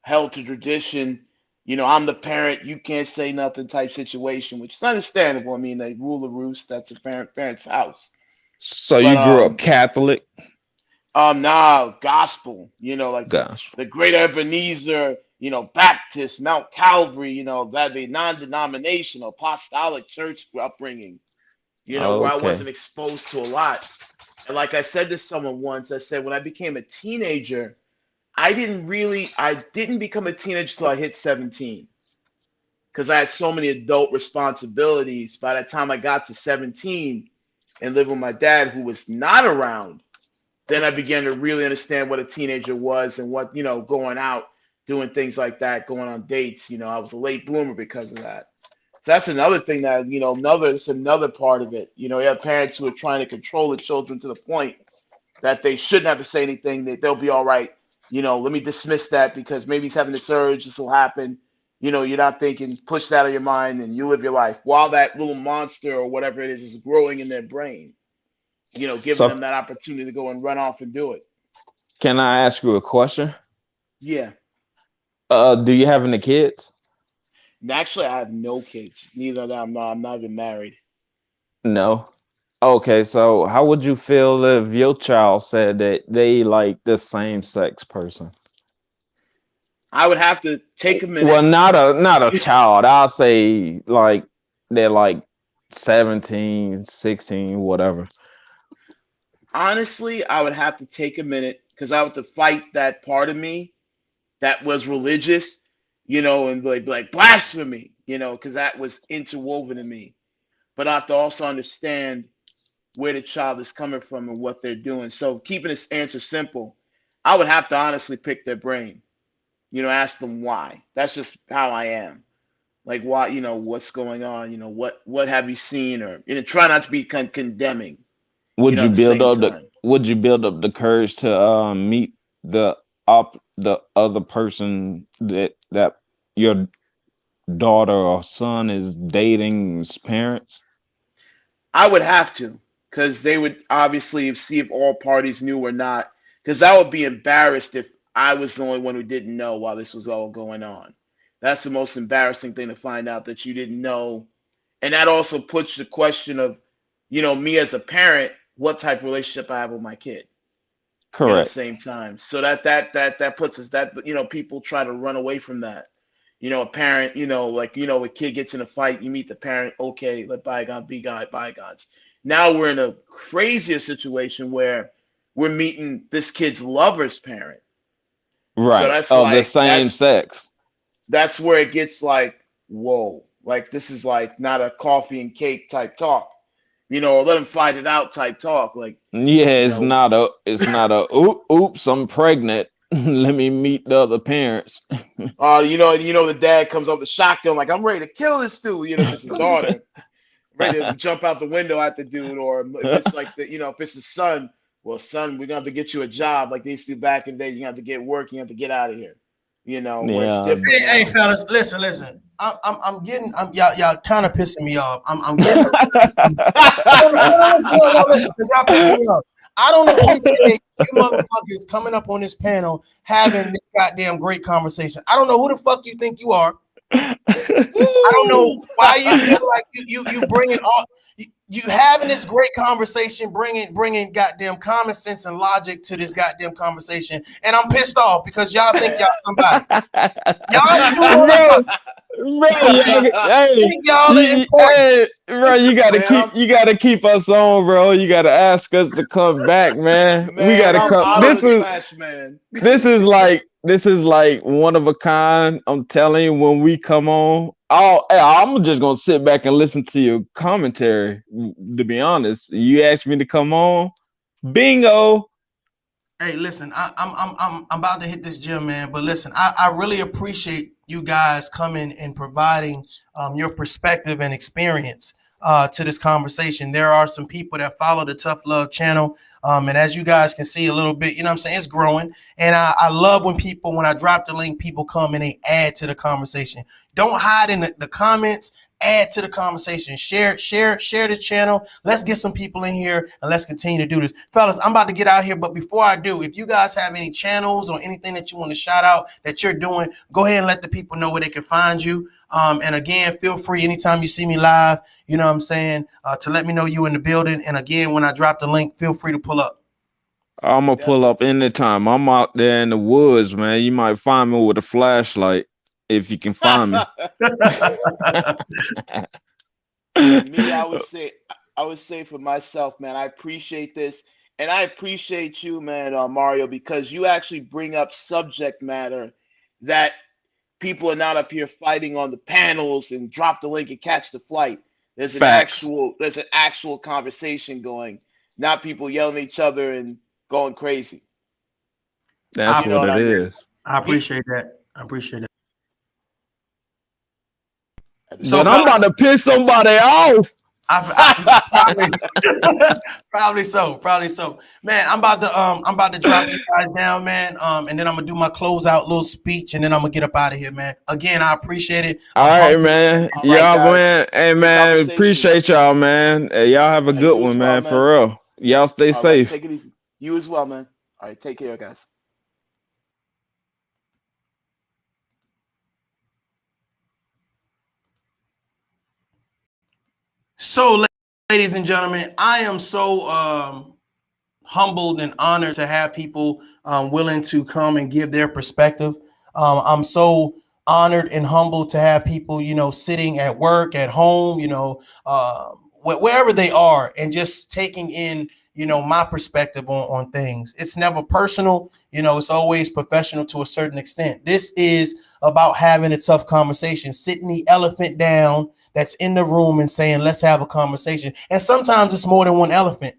Speaker 3: held to tradition. I'm the parent, you can't say nothing type situation, which is understandable. I mean, they rule the roost. That's a parent's house.
Speaker 2: So
Speaker 3: But
Speaker 2: you grew up Catholic?
Speaker 3: now gospel. Like
Speaker 2: Gosh.
Speaker 3: the Great Ebenezer. Baptist, Mount Calvary. That the non-denominational apostolic church upbringing. Where I
Speaker 2: Okay.
Speaker 3: wasn't exposed to a lot. And like I said to someone once, I said when I became a teenager, I didn't become a teenager till I hit 17 because I had so many adult responsibilities. By the time I got to 17 and lived with my dad, who was not around, then I began to really understand what a teenager was and what, going out, doing things like that, going on dates. I was a late bloomer because of that. So that's another thing that, it's another part of it. You have parents who are trying to control the children to the point that they shouldn't have to say anything, that they'll be all right. Let me dismiss that because maybe he's having a surge, this will happen. You're not thinking, push that out of your mind and you live your life while that little monster or whatever it is growing in their brain, giving them
Speaker 2: So
Speaker 3: that opportunity to go and run off and do it.
Speaker 2: can I ask you a question?
Speaker 3: Yeah.
Speaker 2: Do you have any kids?
Speaker 3: And actually, I have no kids. Neither of them. I'm not even married.
Speaker 2: No. Okay, so how would you feel if your child said that they like the same sex person?
Speaker 3: I would have to take a
Speaker 2: Well,
Speaker 3: minute.
Speaker 2: not a child. I'll say like they're like 17, 16, whatever.
Speaker 3: Honestly, I would have to take a minute because I have to fight that part of me that was religious, and like blasphemy, because that was interwoven in me. But I have to also understand where the child is coming from and what they're doing. So keeping this answer simple, I would have to honestly pick their brain, ask them why. That's just how I am. Like why, what's going on, what have you seen, or try not to be condemning,
Speaker 2: Would you
Speaker 3: at the
Speaker 2: build
Speaker 3: same
Speaker 2: up the
Speaker 3: time.
Speaker 2: would you build up the courage to meet the the other person that your daughter or son is dating's parents?
Speaker 3: I would have to, because they would obviously see if all parties knew or not. Because I would be embarrassed if I was the only one who didn't know while this was all going on. That's the most embarrassing thing to find out that you didn't know. And that also puts the question of, me as a parent, what type of relationship I have with my kid. At the
Speaker 2: Correct.
Speaker 3: same time. So that puts us that people try to run away from that. A parent, like a kid gets in a fight, you meet the parent, okay, let bygones be bygones. Now we're in a crazier situation where we're meeting this kid's lover's parent. So
Speaker 2: Right.
Speaker 3: that's
Speaker 2: Of the
Speaker 3: like
Speaker 2: same sex.
Speaker 3: that's where it gets like, whoa, like this is like not a coffee and cake type talk, or let them fight it out type talk. Like,
Speaker 2: Yeah,
Speaker 3: you
Speaker 2: it's
Speaker 3: know,
Speaker 2: not a oops, I'm pregnant. Let me meet the other parents.
Speaker 3: the dad comes up with the shotgun, like I'm ready to kill this dude. If it's a daughter, ready to jump out the window at the dude, or if it's like if it's a son, well, son, we're gonna have to get you a job like they used to do back in the day. You have to get work, you have to get out of here. Where it's
Speaker 2: Yeah.
Speaker 3: different
Speaker 1: Hey,
Speaker 3: now.
Speaker 1: fellas, listen. I'm getting, y'all kind of pissing me off. I'm getting. No, listen, no, listen, because y'all pissing me off. I don't appreciate you motherfuckers coming up on this panel having this goddamn great conversation. I don't know who the fuck you think you are. I don't know
Speaker 3: Woo!
Speaker 1: why you feel like you bringing all you having this great conversation, bringing goddamn common sense and logic to this goddamn conversation, and I'm pissed off because y'all think y'all somebody. Y'all two
Speaker 2: Bro,
Speaker 1: motherfuckers okay,
Speaker 2: hey,
Speaker 1: think y'all are important.
Speaker 2: hey, bro,
Speaker 3: Man,
Speaker 2: you gotta keep us on, bro. You gotta ask us to come back, man. We gotta
Speaker 3: I'm
Speaker 2: come.
Speaker 3: out of the trash, man.
Speaker 2: This is like one of a kind. I'm telling you, when we come on, I'm just gonna sit back and listen to your commentary. To be honest, you asked me to come on, bingo.
Speaker 1: Hey, listen, I'm about to hit this gym, man. But listen, I really appreciate you guys coming and providing your perspective and experience to this conversation. There are some people that follow the Tough Love channel. And as you guys can see a little bit, I'm saying, it's growing. And I love when I drop the link, people come and they add to the conversation. Don't hide in the comments. Add to the conversation. Share the channel. Let's get some people in here and let's continue to do this. Fellas, I'm about to get out here, but before I do, if you guys have any channels or anything that you want to shout out that you're doing, go ahead and let the people know where they can find you. And again, feel free anytime you see me live, you know what I'm saying, to let me know you in the building. And again, when I drop the link, feel free to pull up.
Speaker 2: I'm gonna pull up
Speaker 3: Definitely.
Speaker 2: anytime. I'm out there in the woods, man. You might find me with a flashlight if you can find me.
Speaker 3: And me, I would say for myself, man, I appreciate this. And I appreciate you, man, Mario, because you actually bring up subject matter that people are not up here fighting on the panels and drop the link and catch the flight.
Speaker 2: Facts.
Speaker 3: There's an actual conversation going, not people yelling at each other and going crazy.
Speaker 2: That's
Speaker 1: I,
Speaker 3: You know
Speaker 2: what
Speaker 3: what
Speaker 2: it
Speaker 3: I mean?
Speaker 2: is.
Speaker 1: I appreciate that. I appreciate that.
Speaker 3: At the
Speaker 1: So,
Speaker 2: But
Speaker 3: same
Speaker 2: I'm
Speaker 1: fellas,
Speaker 2: about to piss somebody off.
Speaker 1: I probably, probably so, man. I'm about to drop you guys down, man. And then I'm gonna do my closeout little speech, and then I'm gonna get up out of here, man. Again, I appreciate it.
Speaker 2: All
Speaker 1: I'm
Speaker 2: right,
Speaker 1: humbled.
Speaker 2: man.
Speaker 3: All right,
Speaker 2: Y'all,
Speaker 3: guys.
Speaker 2: man. Hey,
Speaker 3: Good
Speaker 2: man.
Speaker 3: conversation.
Speaker 2: Appreciate y'all, man. Hey, y'all have a
Speaker 3: All right,
Speaker 2: good
Speaker 3: you as
Speaker 2: one,
Speaker 3: well,
Speaker 2: man.
Speaker 3: man.
Speaker 2: For real. Y'all stay
Speaker 3: All right,
Speaker 2: safe.
Speaker 3: take it easy. You as well, man. All right, take care, guys.
Speaker 1: So, ladies and gentlemen, I am so humbled and honored to have people willing to come and give their perspective. I'm so honored and humbled to have people, sitting at work, at home, wherever they are, and just taking in, my perspective on things. It's never personal, it's always professional to a certain extent. This is about having a tough conversation, sitting the elephant down that's in the room and saying, let's have a conversation. And sometimes it's more than one elephant.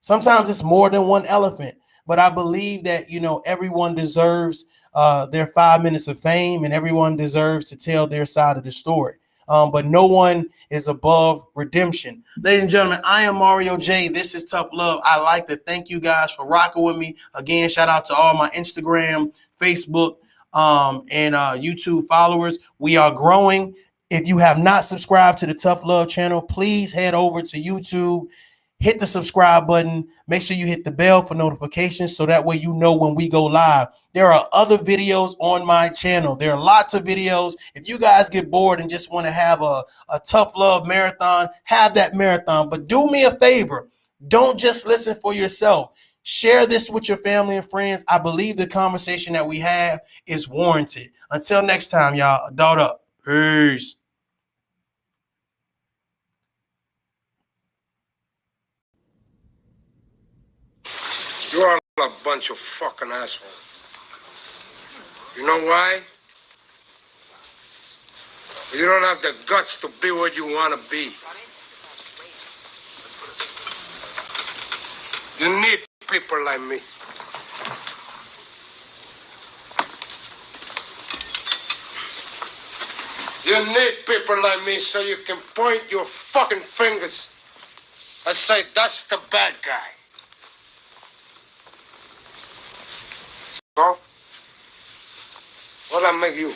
Speaker 1: Sometimes it's more than one elephant, but I believe that everyone deserves their 5 minutes of fame, and everyone deserves to tell their side of the story. But no one is above redemption. Ladies and gentlemen, I am Mario J. This is Tough Love. I like to thank you guys for rocking with me. Again, shout out to all my Instagram, Facebook, and YouTube followers. We are growing. If you have not subscribed to the Tough Love channel, please head over to YouTube, hit the subscribe button. Make sure you hit the bell for notifications so that way you know when we go live. There are other videos on my channel. There are lots of videos. If you guys get bored and just want to have a tough love marathon, have that marathon. But do me a favor. Don't just listen for yourself. Share this with your family and friends. I believe the conversation that we have is warranted. Until next time, y'all, adult up. Peace.
Speaker 4: You're all a bunch of fucking assholes. You know why? You don't have the guts to be what you want to be. You need people like me. You need people like me so you can point your fucking fingers and say, that's the bad guy. So, what'll I make you?